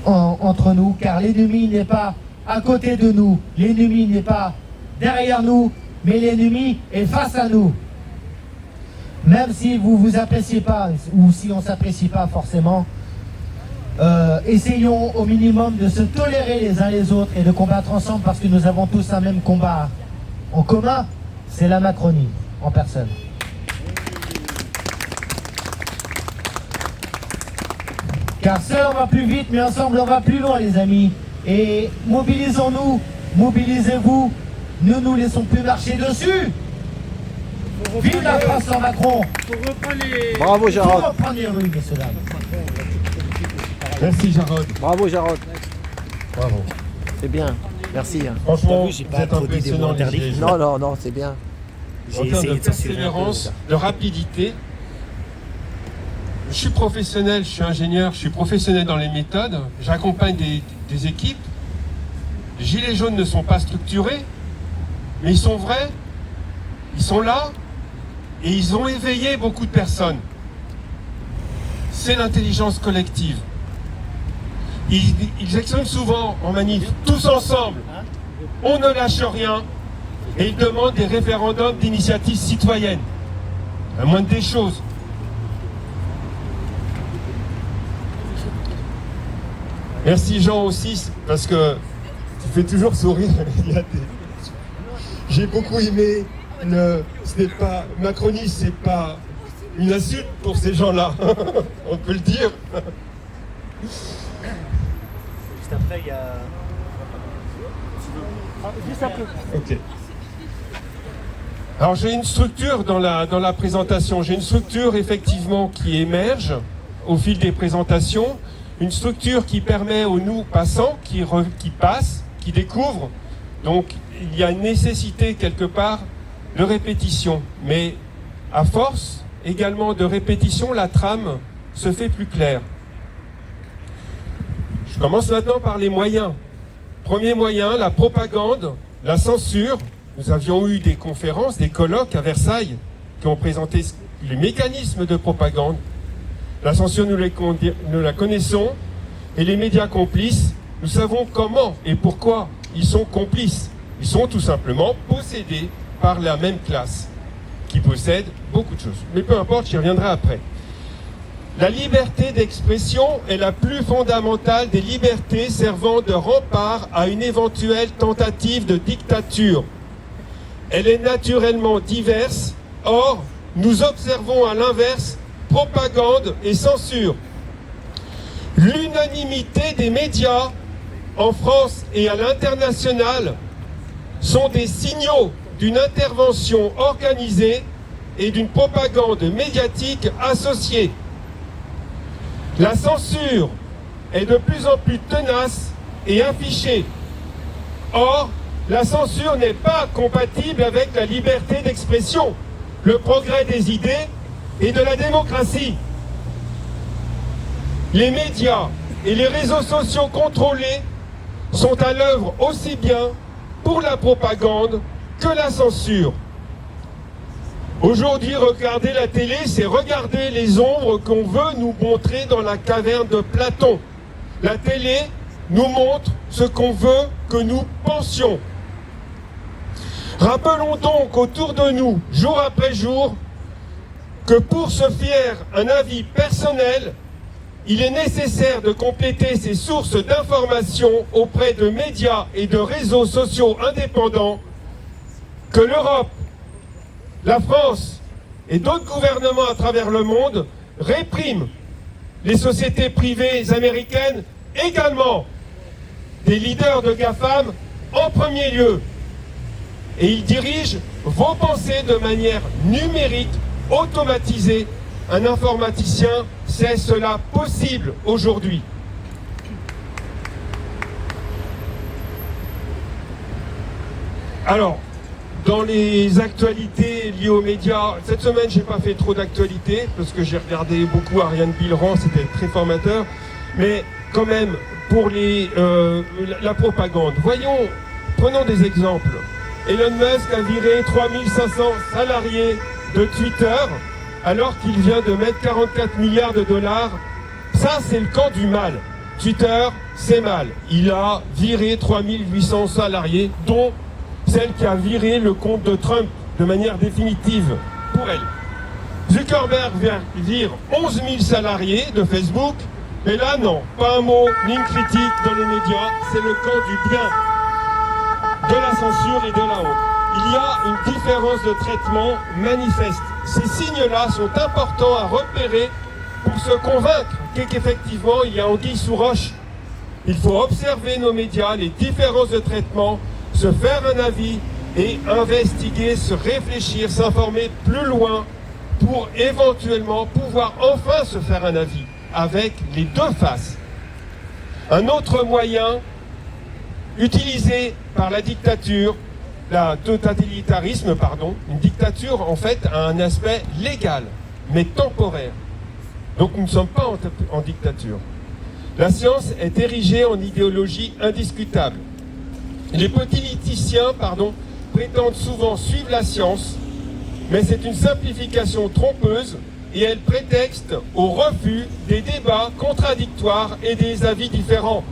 entre nous, car l'ennemi n'est pas à côté de nous, l'ennemi n'est pas derrière nous, mais l'ennemi est face à nous. Même si vous vous appréciez pas, ou si on s'apprécie pas forcément, essayons au minimum de se tolérer les uns les autres et de combattre ensemble, parce que nous avons tous un même combat en commun, c'est la Macronie en personne. Car seul on va plus vite, mais ensemble on va plus loin, les amis. Et mobilisons-nous, mobilisez-vous, ne nous laissons plus marcher dessus. Vive la France sans Macron. Bravo Pour Jarod. reprendre les rues, messieurs dames. Merci Jarod. Bravo Jarod. Bravo. C'est bien. Merci. Hein. Franchement, J'ai vous pas êtes trop dit des impressionnant, mots interdits. les Gilets Non, jaunes. non, c'est bien. J'ai En termes essayé de de censurer un peu persévérance, ça. de rapidité. Je suis professionnel, je suis ingénieur, je suis professionnel dans les méthodes, j'accompagne des équipes. Les Gilets jaunes ne sont pas structurés, mais ils sont vrais, ils sont là, et ils ont éveillé beaucoup de personnes. C'est l'intelligence collective. Ils expriment souvent en manif, tous ensemble, on ne lâche rien, et ils demandent des référendums d'initiative citoyenne. La moindre des choses. Merci Jean aussi, parce que tu fais toujours sourire. J'ai beaucoup aimé ce n'est pas Macronie, c'est pas une insulte pour ces gens-là, on peut le dire. Juste après, il y a... Juste après. Ok. Alors j'ai une structure dans la présentation. J'ai une structure effectivement qui émerge au fil des présentations. Une structure qui permet aux nous passants, qui passent, qui découvrent. Donc il y a une nécessité quelque part de répétition. Mais à force également de répétition, la trame se fait plus claire. Je commence maintenant par les moyens. Premier moyen, la propagande, la censure. Nous avions eu des conférences, des colloques à Versailles qui ont présenté les mécanismes de propagande. La censure, nous la connaissons, et les médias complices, nous savons comment et pourquoi ils sont complices. Ils sont tout simplement possédés par la même classe qui possède beaucoup de choses. Mais peu importe, j'y reviendrai après. La liberté d'expression est la plus fondamentale des libertés servant de rempart à une éventuelle tentative de dictature. Elle est naturellement diverse, or nous observons à l'inverse propagande et censure. L'unanimité des médias en France et à l'international sont des signaux d'une intervention organisée et d'une propagande médiatique associée. La censure est de plus en plus tenace et affichée. Or, la censure n'est pas compatible avec la liberté d'expression, le progrès des idées et de la démocratie. Les médias et les réseaux sociaux contrôlés sont à l'œuvre aussi bien pour la propagande que la censure. Aujourd'hui, regarder la télé, c'est regarder les ombres qu'on veut nous montrer dans la caverne de Platon. La télé nous montre ce qu'on veut que nous pensions. Rappelons donc autour de nous, jour après jour, que pour se faire un avis personnel, il est nécessaire de compléter ses sources d'information auprès de médias et de réseaux sociaux indépendants, que l'Europe, la France et d'autres gouvernements à travers le monde répriment. Les sociétés privées américaines également, des leaders de GAFAM en premier lieu. Et ils dirigent vos pensées de manière numérique, automatisée. Un informaticien sait cela possible aujourd'hui. Alors, dans les actualités liées aux médias, cette semaine, j'ai pas fait trop d'actualités parce que j'ai regardé beaucoup Ariane Bilran, c'était très formateur. Mais quand même, pour la propagande, prenons des exemples. Elon Musk a viré 3500 salariés de Twitter alors qu'il vient de mettre 44 milliards de dollars. Ça, c'est le camp du mal. Twitter, c'est mal. Il a viré 3800 salariés, dont celle qui a viré le compte de Trump de manière définitive pour elle. Zuckerberg vire 11 000 salariés de Facebook, mais là non, pas un mot ni une critique dans les médias, c'est le camp du bien, de la censure et de la honte. Il y a une différence de traitement manifeste. Ces signes-là sont importants à repérer pour se convaincre qu'effectivement il y a anguille sous roche. Il faut observer nos médias, les différences de traitement, se faire un avis et investiguer, se réfléchir, s'informer plus loin pour éventuellement pouvoir enfin se faire un avis avec les deux faces. Un autre moyen utilisé par la dictature, totalitarisme, une dictature en fait a un aspect légal mais temporaire. Donc nous ne sommes pas en dictature. La science est érigée en idéologie indiscutable. Les politiciens, prétendent souvent suivre la science, mais c'est une simplification trompeuse et elle prétexte au refus des débats contradictoires et des avis différents.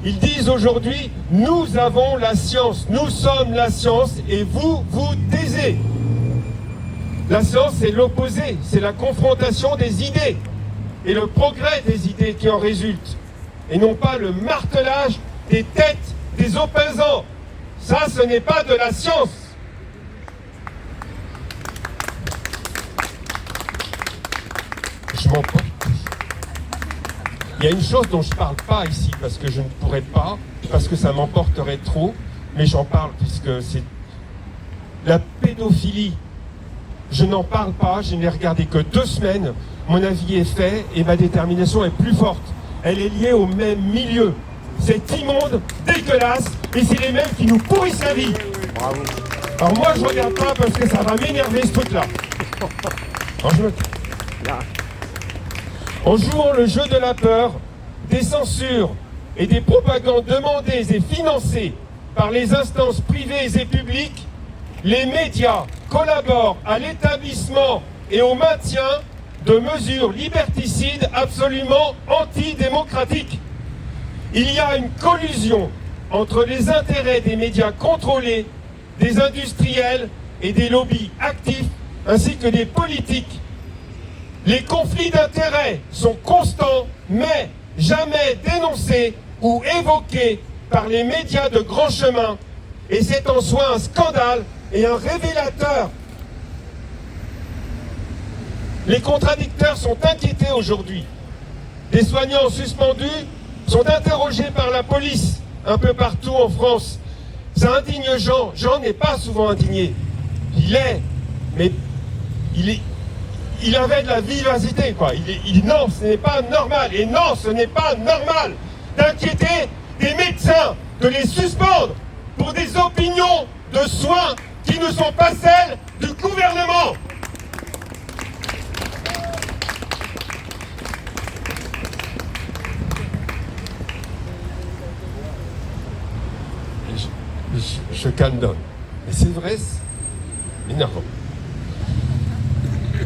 Ils disent aujourd'hui, nous avons la science, nous sommes la science et vous, vous taisez. La science, c'est l'opposé, c'est la confrontation des idées et le progrès des idées qui en résultent, et non pas le martelage des têtes des opposants. Ça, ce n'est pas de la science. Je m'en porte. Il y a une chose dont je ne parle pas ici, parce que je ne pourrais pas, parce que ça m'emporterait trop, mais j'en parle puisque c'est la pédophilie. Je n'en parle pas, je n'ai regardé que 2 semaines, mon avis est fait et ma détermination est plus forte. Elle est liée au même milieu. C'est immonde, dégueulasse, et c'est les mêmes qui nous pourrissent la vie. Bravo. Alors moi je regarde pas parce que ça va m'énerver ce truc-là. En jouant le jeu de la peur, des censures et des propagandes demandées et financées par les instances privées et publiques, les médias collaborent à l'établissement et au maintien de mesures liberticides absolument antidémocratiques. Il y a une collusion entre les intérêts des médias contrôlés, des industriels et des lobbies actifs, ainsi que des politiques. Les conflits d'intérêts sont constants, mais jamais dénoncés ou évoqués par les médias de grand chemin, et c'est en soi un scandale et un révélateur. Les contradicteurs sont inquiétés aujourd'hui. Des soignants suspendus sont interrogés par la police un peu partout en France. Ça indigne Jean. Jean n'est pas souvent indigné. Mais il avait de la vivacité, quoi. Non, ce n'est pas normal. Et non, ce n'est pas normal d'inquiéter des médecins, de les suspendre pour des opinions de soins qui ne sont pas celles du gouvernement. Je calme. Mais c'est vrai, c'est énervant.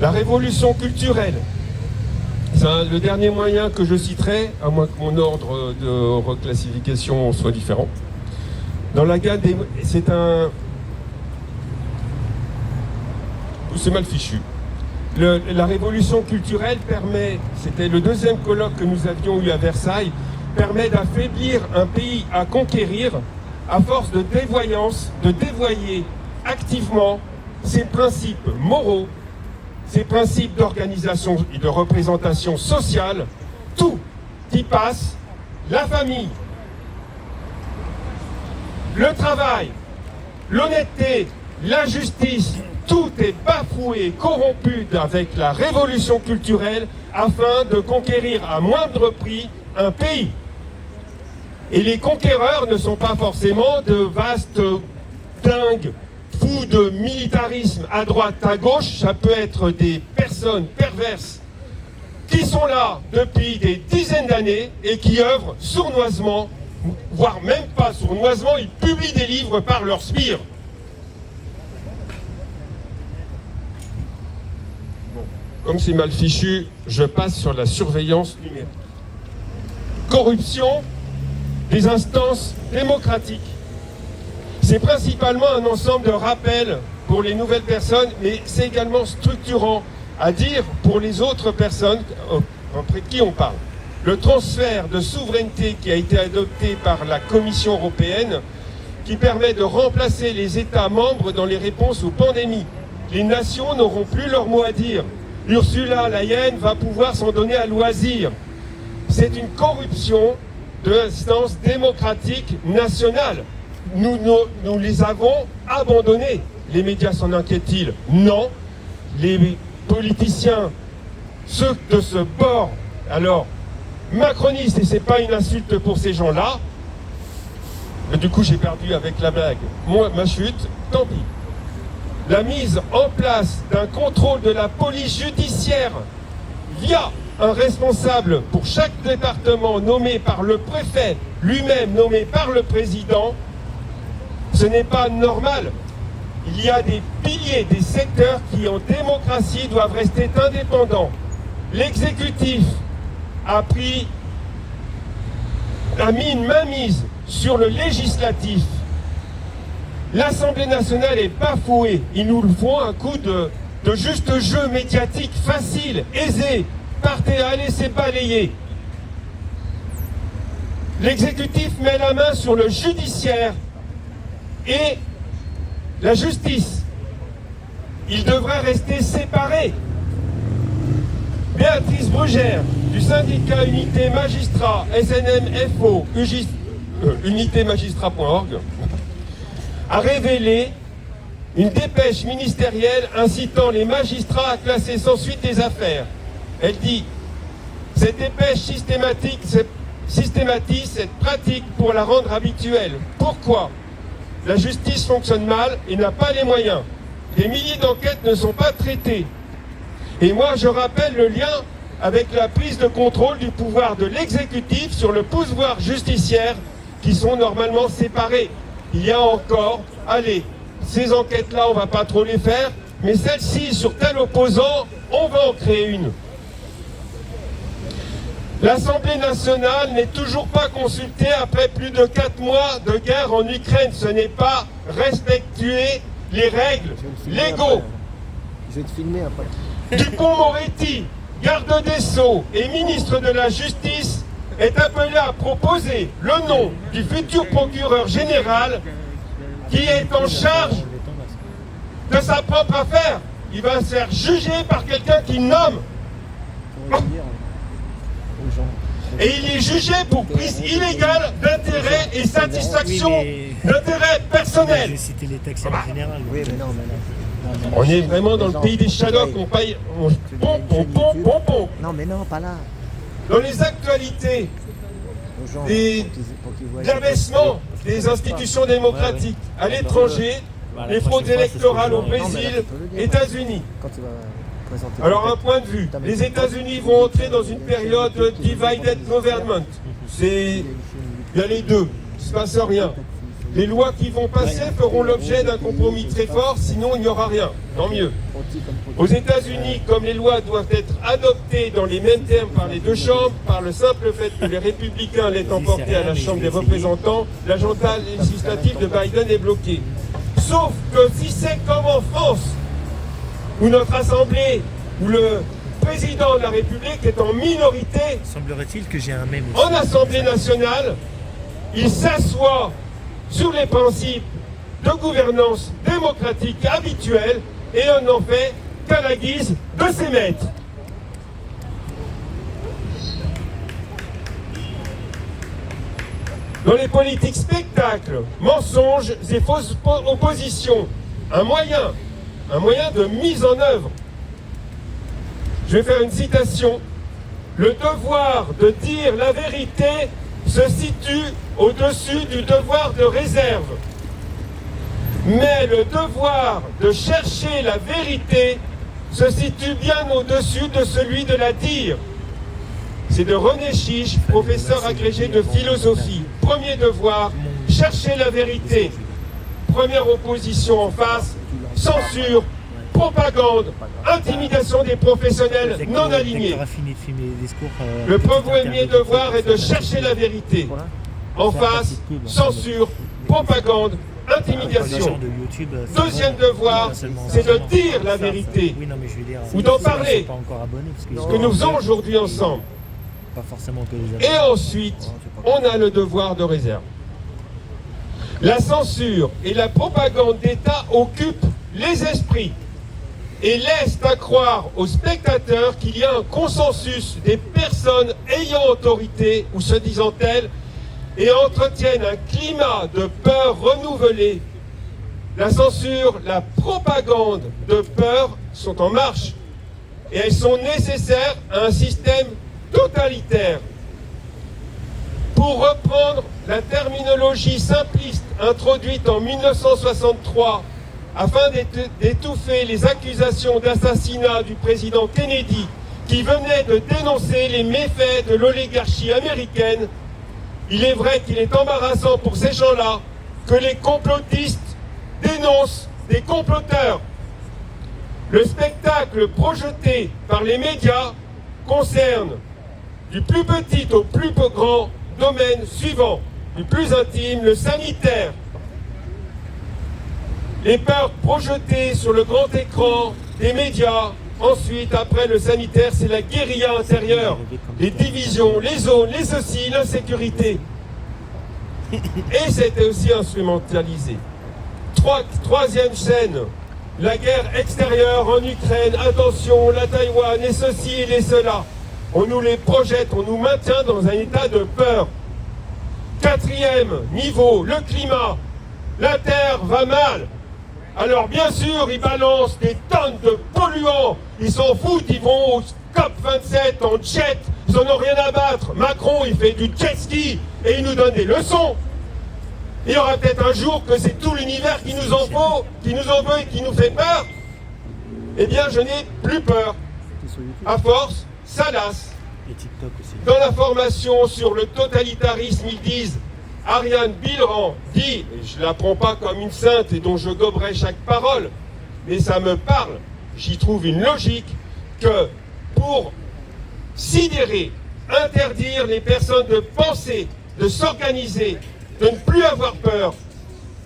La révolution culturelle, c'est le dernier moyen que je citerai, à moins que mon ordre de reclassification soit différent. Dans la gamme des... C'est mal fichu. La révolution culturelle permet, c'était le 2e colloque que nous avions eu à Versailles, permet d'affaiblir un pays à conquérir à force de dévoyance, de dévoyer activement ses principes moraux, ses principes d'organisation et de représentation sociale, tout y passe, la famille, le travail, l'honnêteté, la justice, tout est bafoué, corrompu avec la révolution culturelle afin de conquérir à moindre prix un pays. Et les conquéreurs ne sont pas forcément de vastes dingues, fous de militarisme à droite, à gauche. Ça peut être des personnes perverses qui sont là depuis des dizaines d'années et qui œuvrent sournoisement, voire même pas sournoisement, ils publient des livres par leurs sbires. Bon. Comme c'est mal fichu, je passe sur la surveillance numérique. Corruption des instances démocratiques. C'est principalement un ensemble de rappels pour les nouvelles personnes, mais c'est également structurant à dire pour les autres personnes auprès de qui on parle. Le transfert de souveraineté qui a été adopté par la Commission européenne, qui permet de remplacer les États membres dans les réponses aux pandémies. Les nations n'auront plus leur mot à dire. Ursula Leyen va pouvoir s'en donner à loisir. C'est une corruption de l'instance démocratique nationale. Nous les avons abandonnés. Les médias s'en inquiètent-ils? Non. Les politiciens, ceux de ce bord, alors, macronistes, et c'est pas une insulte pour ces gens-là, mais du coup j'ai perdu avec la blague. Moi, ma chute, tant pis. La mise en place d'un contrôle de la police judiciaire via un responsable pour chaque département nommé par le préfet, lui-même nommé par le président, ce n'est pas normal. Il y a des piliers, des secteurs qui en démocratie doivent rester indépendants. L'exécutif a mis une mainmise sur le législatif. L'Assemblée nationale est bafouée. Ils nous le font un coup de juste jeu médiatique facile, aisé. Partez, allez, c'est balayé. L'exécutif met la main sur le judiciaire et la justice. Ils devraient rester séparés. Béatrice Brugère, du syndicat Unité Magistrat, SNMFO, unitémagistrat.org, a révélé une dépêche ministérielle incitant les magistrats à classer sans suite les affaires. Elle dit « Cette dépêche systématise cette pratique pour la rendre habituelle. Pourquoi ? La justice fonctionne mal et n'a pas les moyens. Des milliers d'enquêtes ne sont pas traitées. Et moi, je rappelle le lien avec la prise de contrôle du pouvoir de l'exécutif sur le pouvoir judiciaire qui sont normalement séparés. Il y a encore, allez, ces enquêtes-là, on ne va pas trop les faire, mais celles-ci, sur tel opposant, on va en créer une. L'Assemblée nationale n'est toujours pas consultée après plus de 4 mois de guerre en Ukraine. Ce n'est pas respecter les règles légaux. Je vais te filmer après. Dupond-Moretti, garde des Sceaux et ministre de la Justice, est appelé à proposer le nom du futur procureur général qui est en charge de sa propre affaire. Il va se faire juger par quelqu'un qu'il nomme. Et il est jugé pour prise illégale d'intérêt et satisfaction d'intérêt personnel. J'ai cité les textes en général. Oui, mais non. On est vraiment dans le pays des Shadoks, on paye, on pompe. Non, mais non, pas là. Dans les actualités de l'abaissement des institutions démocratiques à l'étranger, les fraudes électorales au Brésil, États-Unis. Alors un point de vue, les États-Unis vont entrer dans une période de divided government. Il y a les deux, il ne se passe rien. Les lois qui vont passer feront l'objet d'un compromis très fort, sinon il n'y aura rien, tant mieux. Aux États-Unis, comme les lois doivent être adoptées dans les mêmes termes par les deux chambres, par le simple fait que les républicains l'aient emporté à la Chambre des représentants, l'agenda législatif de Biden est bloqué. Sauf que si c'est comme en France, où notre Assemblée, où le président de la République est en minorité, Semblerait-il que j'ai un mème aussi. en Assemblée nationale, il s'assoit sur les principes de gouvernance démocratique habituels et on n'en fait qu'à la guise de ses maîtres. Dans les politiques spectacles, mensonges et fausses oppositions, un moyen de mise en œuvre. Je vais faire une citation. Le devoir de dire la vérité se situe au-dessus du devoir de réserve. Mais le devoir de chercher la vérité se situe bien au-dessus de celui de la dire. C'est de René Chiche, professeur agrégé de philosophie. Premier devoir, chercher la vérité. Première opposition en face, censure, propagande, intimidation des professionnels non alignés. Le premier devoir est de chercher la vérité. En face, censure, propagande, intimidation. Deuxième devoir, c'est de dire la vérité ou d'en parler. Ce que nous faisons aujourd'hui ensemble. Et ensuite, on a le devoir de réserve. La censure et la propagande d'État occupent les esprits et laissent à croire aux spectateurs qu'il y a un consensus des personnes ayant autorité ou se disant telles et entretiennent un climat de peur renouvelé. La censure, la propagande de peur sont en marche et elles sont nécessaires à un système totalitaire. Pour reprendre la terminologie simpliste introduite en 1963 afin d'étouffer les accusations d'assassinat du président Kennedy qui venait de dénoncer les méfaits de l'oligarchie américaine, il est vrai qu'il est embarrassant pour ces gens-là que les complotistes dénoncent des comploteurs. Le spectacle projeté par les médias concerne du plus petit au plus grand domaine suivant, du plus intime, le sanitaire. Les peurs projetées sur le grand écran des médias. Ensuite, après le sanitaire, c'est la guérilla intérieure, les divisions, les zones, les ceci, l'insécurité. Et c'était aussi instrumentalisé. Troisième scène, la guerre extérieure en Ukraine, attention, la Taïwan, et ceci et les cela. on nous les projette, on nous maintient dans un état de peur. 4e niveau, le climat. La Terre va mal. Alors bien sûr, ils balancent des tonnes de polluants. Ils s'en foutent, ils vont au COP27 en jet. Ils en ont rien à battre. Macron, il fait du jet ski et il nous donne des leçons. Il y aura peut-être un jour que c'est tout l'univers qui nous en faut, qui nous en veut et qui nous fait peur. Eh bien, je n'ai plus peur. À force, ça lasse. Dans la formation sur le totalitarisme, ils disent, Ariane Bilran dit, et je ne la prends pas comme une sainte et dont je goberai chaque parole, mais ça me parle, j'y trouve une logique, que pour sidérer, interdire les personnes de penser, de s'organiser, de ne plus avoir peur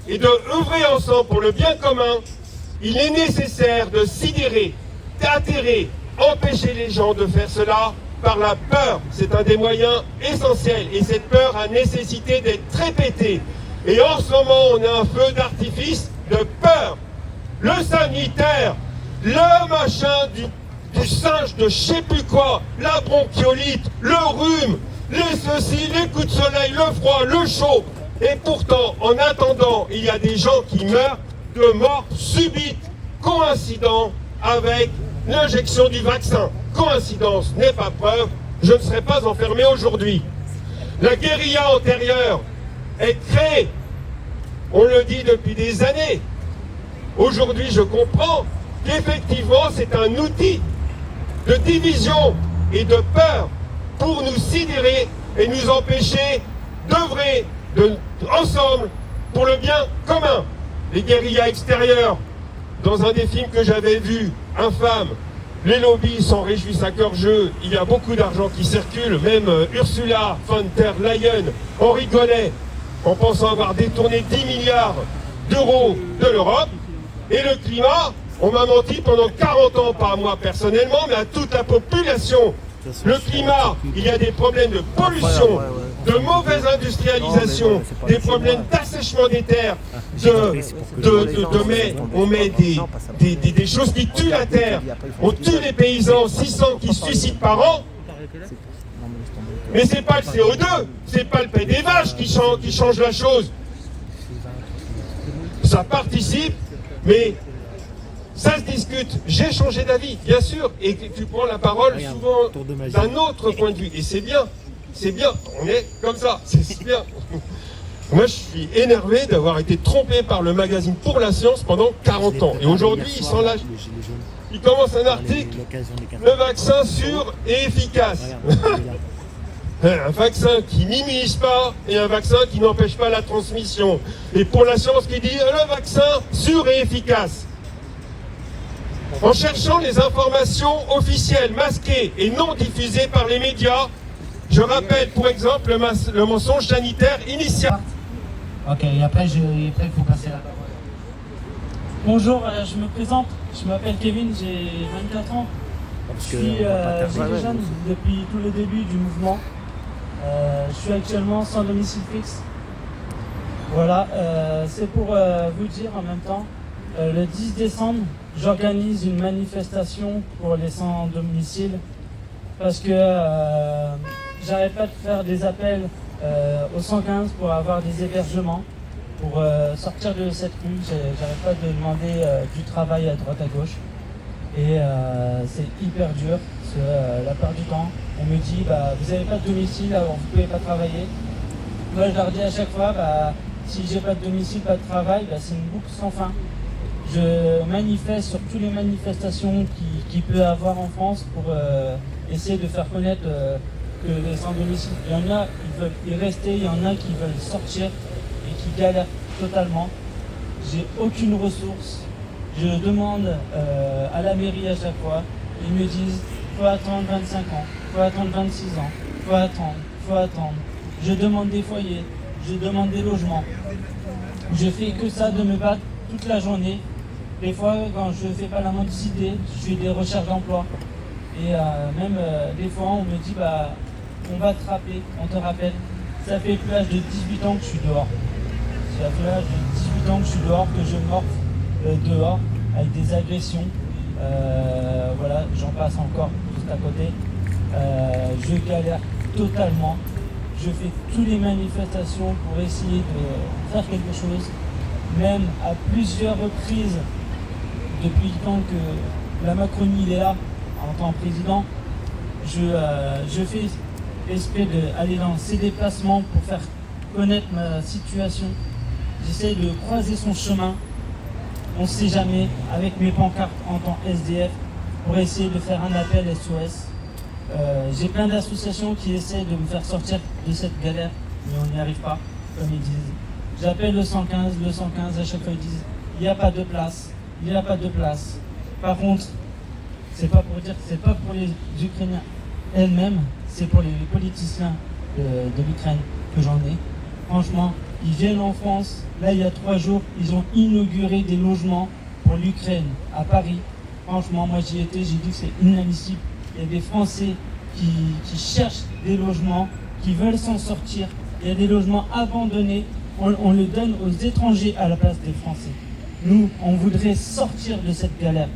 et de œuvrer ensemble pour le bien commun, il est nécessaire de sidérer, d'atterrer, empêcher les gens de faire cela par la peur. C'est un des moyens essentiels et cette peur a nécessité d'être répétée. Et en ce moment, on a un feu d'artifice de peur. Le sanitaire, le machin du singe de je sais plus quoi, la bronchiolite, le rhume, les ceci, les coups de soleil, le froid, le chaud. Et pourtant, en attendant, il y a des gens qui meurent de mort subite, coïncident avec l'injection du vaccin. Coïncidence n'est pas preuve, je ne serai pas enfermé aujourd'hui. La guérilla antérieure est créée, on le dit depuis des années. Aujourd'hui, je comprends qu'effectivement, c'est un outil de division et de peur pour nous sidérer et nous empêcher d'œuvrer ensemble pour le bien commun. Les guérillas extérieures, dans un des films que j'avais vu, infâme, les lobbies s'en réjouissent à cœur jeu, il y a beaucoup d'argent qui circule, même Ursula von der Leyen en rigolait en pensant avoir détourné 10 milliards d'euros de l'Europe. Et le climat, on m'a menti pendant 40 ans, pas à moi personnellement, mais à toute la population. Le climat, il y a des problèmes de pollution, de mauvaise industrialisation, des problèmes d'assèchement des terres, on met des choses qui tuent la terre. On tue les paysans, 600 qui se suicident par an. Mais c'est pas le CO2, c'est pas le paix des vaches qui change la chose. Ça participe, mais ça se discute. J'ai changé d'avis, bien sûr, et tu prends la parole souvent d'un autre point de vue. Et c'est bien, on est comme ça, c'est bien. Moi, je suis énervé d'avoir été trompé par le magazine Pour la Science pendant 40 ans. Et aujourd'hui, il s'en lâche. Il commence un article, le vaccin sûr et efficace. Un vaccin qui n'immunise pas et un vaccin qui n'empêche pas la transmission. Et Pour la Science qui dit le vaccin sûr et efficace. En cherchant les informations officielles, masquées et non diffusées par les médias, je rappelle pour exemple le mensonge sanitaire initial. Ok, et après il faut passer la parole. Bonjour, je me présente, je m'appelle Kevin, j'ai 24 ans. Je suis dirigeant depuis tout le début du mouvement. Je suis actuellement sans domicile fixe. Voilà, c'est pour vous dire en même temps, le 10 décembre, j'organise une manifestation pour les sans domicile parce que j'arrête pas de faire des appels au 115 pour avoir des hébergements, pour sortir de cette rue. J'arrête pas de demander du travail à droite à gauche et c'est hyper dur parce que la plupart du temps on me dit vous n'avez pas de domicile alors vous pouvez pas travailler. Moi je leur dis à chaque fois si j'ai pas de domicile, pas de travail, c'est une boucle sans fin. Je manifeste sur toutes les manifestations qu'il peut y avoir en France pour essayer de faire connaître que les sans-domicile, il y en a qui veulent y rester, il y en a qui veulent sortir et qui galèrent totalement. J'ai aucune ressource. Je demande à la mairie à chaque fois. Ils me disent faut attendre 25 ans, faut attendre 26 ans, faut attendre. Je demande des foyers, je demande des logements. Je fais que ça de me battre toute la journée. Des fois, quand je ne fais pas la mendicité, je fais des recherches d'emploi. Et même des fois, on me dit on va te rappeler, on te rappelle. Ça fait plus l'âge de 18 ans que je suis dehors. Ça fait l'âge de 18 ans que je suis dehors, que je morfe dehors avec des agressions. Voilà, j'en passe encore juste à côté. Je galère totalement. Je fais toutes les manifestations pour essayer de faire quelque chose. Même à plusieurs reprises, depuis le temps que la Macronie est là, en tant que président, je fais esprit d'aller dans ses déplacements pour faire connaître ma situation. J'essaie de croiser son chemin. On ne sait jamais, avec mes pancartes en tant SDF, pour essayer de faire un appel SOS. J'ai plein d'associations qui essaient de me faire sortir de cette galère, mais on n'y arrive pas, comme ils disent. J'appelle le 115, à chaque fois ils disent il n'y a pas de place, il n'y a pas de place. Par contre, c'est pas pour dire que c'est pas pour les Ukrainiens elles-mêmes, c'est pour les politiciens de l'Ukraine que j'en ai. Franchement, ils viennent en France, là il y a 3 jours, ils ont inauguré des logements pour l'Ukraine à Paris. Franchement, moi j'y étais, j'ai dit que c'est inadmissible. Il y a des Français qui cherchent des logements, qui veulent s'en sortir. Il y a des logements abandonnés. On le donne aux étrangers à la place des Français. Nous, on voudrait sortir de cette galère.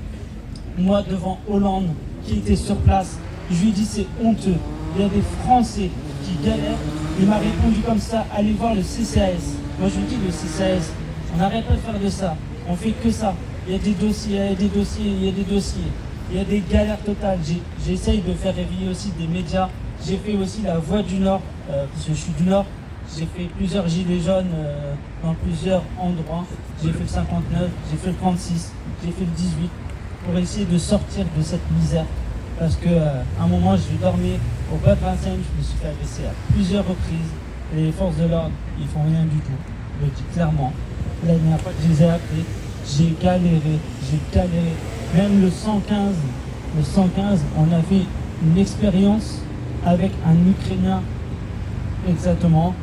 Moi, devant Hollande, qui était sur place, je lui ai dit c'est honteux. Il y a des Français qui galèrent. Il m'a répondu comme ça, allez voir le CCAS. Moi, je lui dis le CCAS, on n'arrête pas de faire de ça. On fait que ça. Il y a des dossiers, il y a des dossiers, il y a des dossiers. Il y a des galères totales. J'essaye de faire réveiller aussi des médias. J'ai fait aussi la Voix du Nord, parce que je suis du Nord. J'ai fait plusieurs gilets jaunes dans plusieurs endroits. J'ai fait le 59, j'ai fait le 36, j'ai fait le 18 pour essayer de sortir de cette misère. Parce qu'à un moment, je dormais au bas de Vincennes, je me suis fait agresser à plusieurs reprises. Et les forces de l'ordre, ils font rien du tout. Je le dis clairement. La dernière fois que je les ai appelés, j'ai galéré. Même le 115, on a fait une expérience avec un Ukrainien exactement.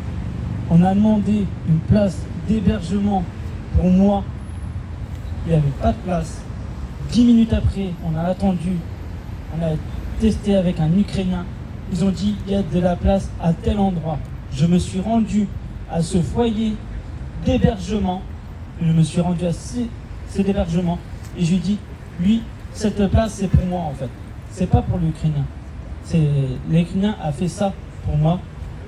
On a demandé une place d'hébergement pour moi. Il n'y avait pas de place. 10 minutes après, on a attendu. On a testé avec un Ukrainien. Ils ont dit il y a de la place à tel endroit. Je me suis rendu à ce foyer d'hébergement. Je me suis rendu à cet hébergement. Et je lui ai dit, lui, cette place, c'est pour moi en fait. C'est pas pour l'Ukrainien. L'Ukrainien a fait ça pour moi.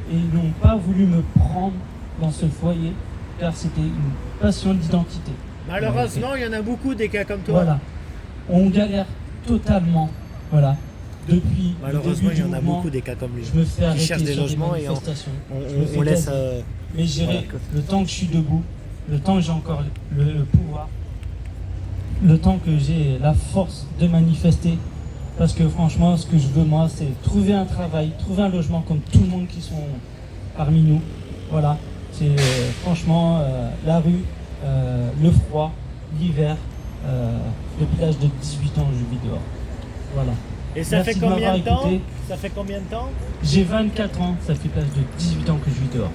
Et ils n'ont pas voulu me prendre dans ce foyer car c'était une passion d'identité. Malheureusement, il y en a beaucoup des cas comme toi. Voilà. On galère totalement. Voilà. Depuis Malheureusement, le début il y en a du mouvement, beaucoup des cas comme lui. je me fais arrêter Qui cherchent des sur logements et manifestations. on laisse. Mais j'irai le temps que je suis debout, le temps que j'ai encore le pouvoir, le temps que j'ai la force de manifester. Parce que franchement, ce que je veux moi, c'est trouver un travail, trouver un logement comme tout le monde qui sont parmi nous. Voilà. C'est franchement la rue, le froid, l'hiver. Depuis l'âge de 18 ans, je vis dehors. Voilà. Et ça Merci fait de combien de m'avoir temps écouté. Ça fait combien de temps J'ai 24 ans, ça fait l'âge de 18 ans que je vis dehors.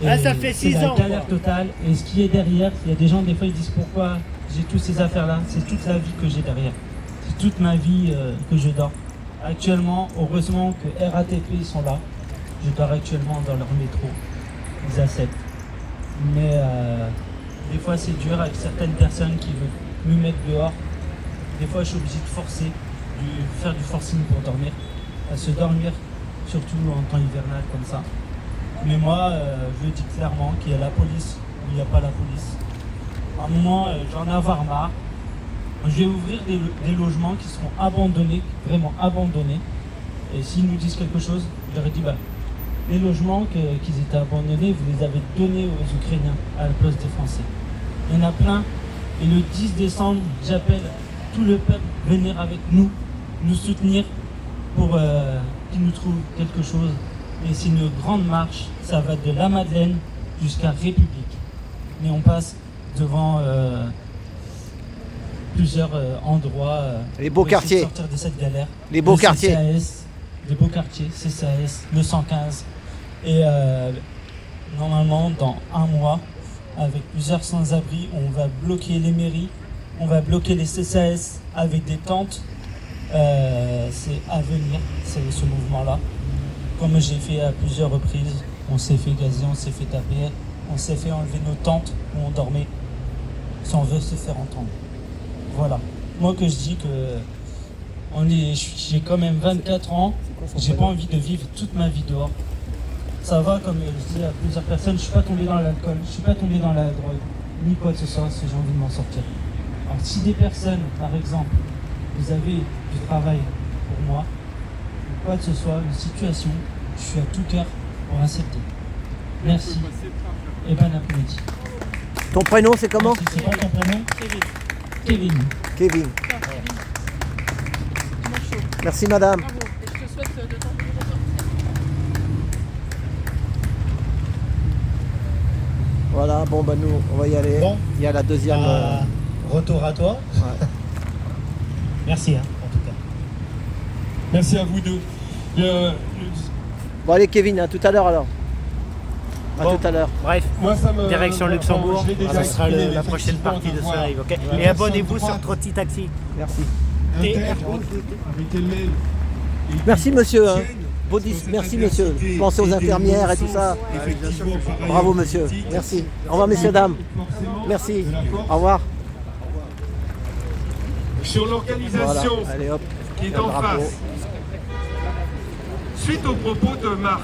Ah, ça fait 6 C'est ans, la galère quoi. totale. Et ce qui est derrière, il y a des gens, des fois, ils disent pourquoi j'ai toutes ces affaires-là. C'est toute la vie que j'ai derrière. C'est toute ma vie que je dors. Actuellement, heureusement que RATP, ils sont là. Je dors actuellement dans leur métro. Ils acceptent. Mais des fois, c'est dur avec certaines personnes qui veulent me mettre dehors. Des fois, je suis obligé de forcer, faire du forcing pour dormir. À se dormir, surtout en temps hivernal comme ça. Mais moi, je dis clairement qu'il y a la police ou il n'y a pas la police. À un moment, j'en ai avoir marre. Je vais ouvrir des logements qui seront abandonnés, vraiment abandonnés. Et s'ils nous disent quelque chose, je leur ai dit, les logements qui étaient abandonnés, vous les avez donnés aux Ukrainiens à la place des Français. Il y en a plein. Et le 10 décembre, j'appelle tout le peuple à venir avec nous soutenir pour qu'ils nous trouvent quelque chose. Et c'est une grande marche. Ça va de la Madeleine jusqu'à République. Mais on passe devant plusieurs endroits. Les beaux pour essayer quartiers. de sortir de cette galère. Les beaux Le quartiers. CCAS, les beaux quartiers, CCAS, le 115. Et normalement, dans un mois, avec plusieurs sans-abri, on va bloquer les mairies, on va bloquer les CCAS avec des tentes. C'est à venir, c'est ce mouvement-là. Comme j'ai fait à plusieurs reprises, on s'est fait gazer, on s'est fait taper, on s'est fait enlever nos tentes où on dormait, si on veut se faire entendre. Voilà. Moi que je dis que J'ai quand même 24 ans, j'ai pas envie de vivre toute ma vie dehors. Ça va, comme je dis à plusieurs personnes, je suis pas tombé dans l'alcool, je suis pas tombé dans la drogue, ni quoi que ce soit, si j'ai envie de m'en sortir. Alors si des personnes, par exemple, vous avez du travail pour moi, ou quoi que ce soit, une situation, je suis à tout cœur pour accepter. Merci et bon après-midi. Ton prénom, c'est comment? Merci. C'est quoi ton prénom? Kevin. Kevin. Merci madame. Bravo. Et je te souhaite de t'en sortir. Voilà, bon bah nous on va y aller. Bon. Il y a la deuxième. Retour à toi. Ouais. Merci en tout cas. Merci à vous deux. Bon allez Kevin, à tout à l'heure alors. À Bon. tout à l'heure. Bref, Moi, ça me, direction Luxembourg, je l'ai déjà ça sera exprimé, la mais prochaine effectivement, partie de ce voir live, ok? la Et personne abonnez-vous sur droite Trotty Taxi. Merci. intègre avec elle-même. Et Merci monsieur. Hein. tienne, Beau parce que cette merci monsieur. adversité Pensez aux et des infirmières et tout non-sens, ça. effectivement, par ailleurs, Bravo monsieur. politique, Merci. Au revoir messieurs dames. forcément, Merci. de la force. Au revoir. Sur Voilà. l'organisation Allez hop. qui est Le en drapeau. face, suite aux propos de Marc,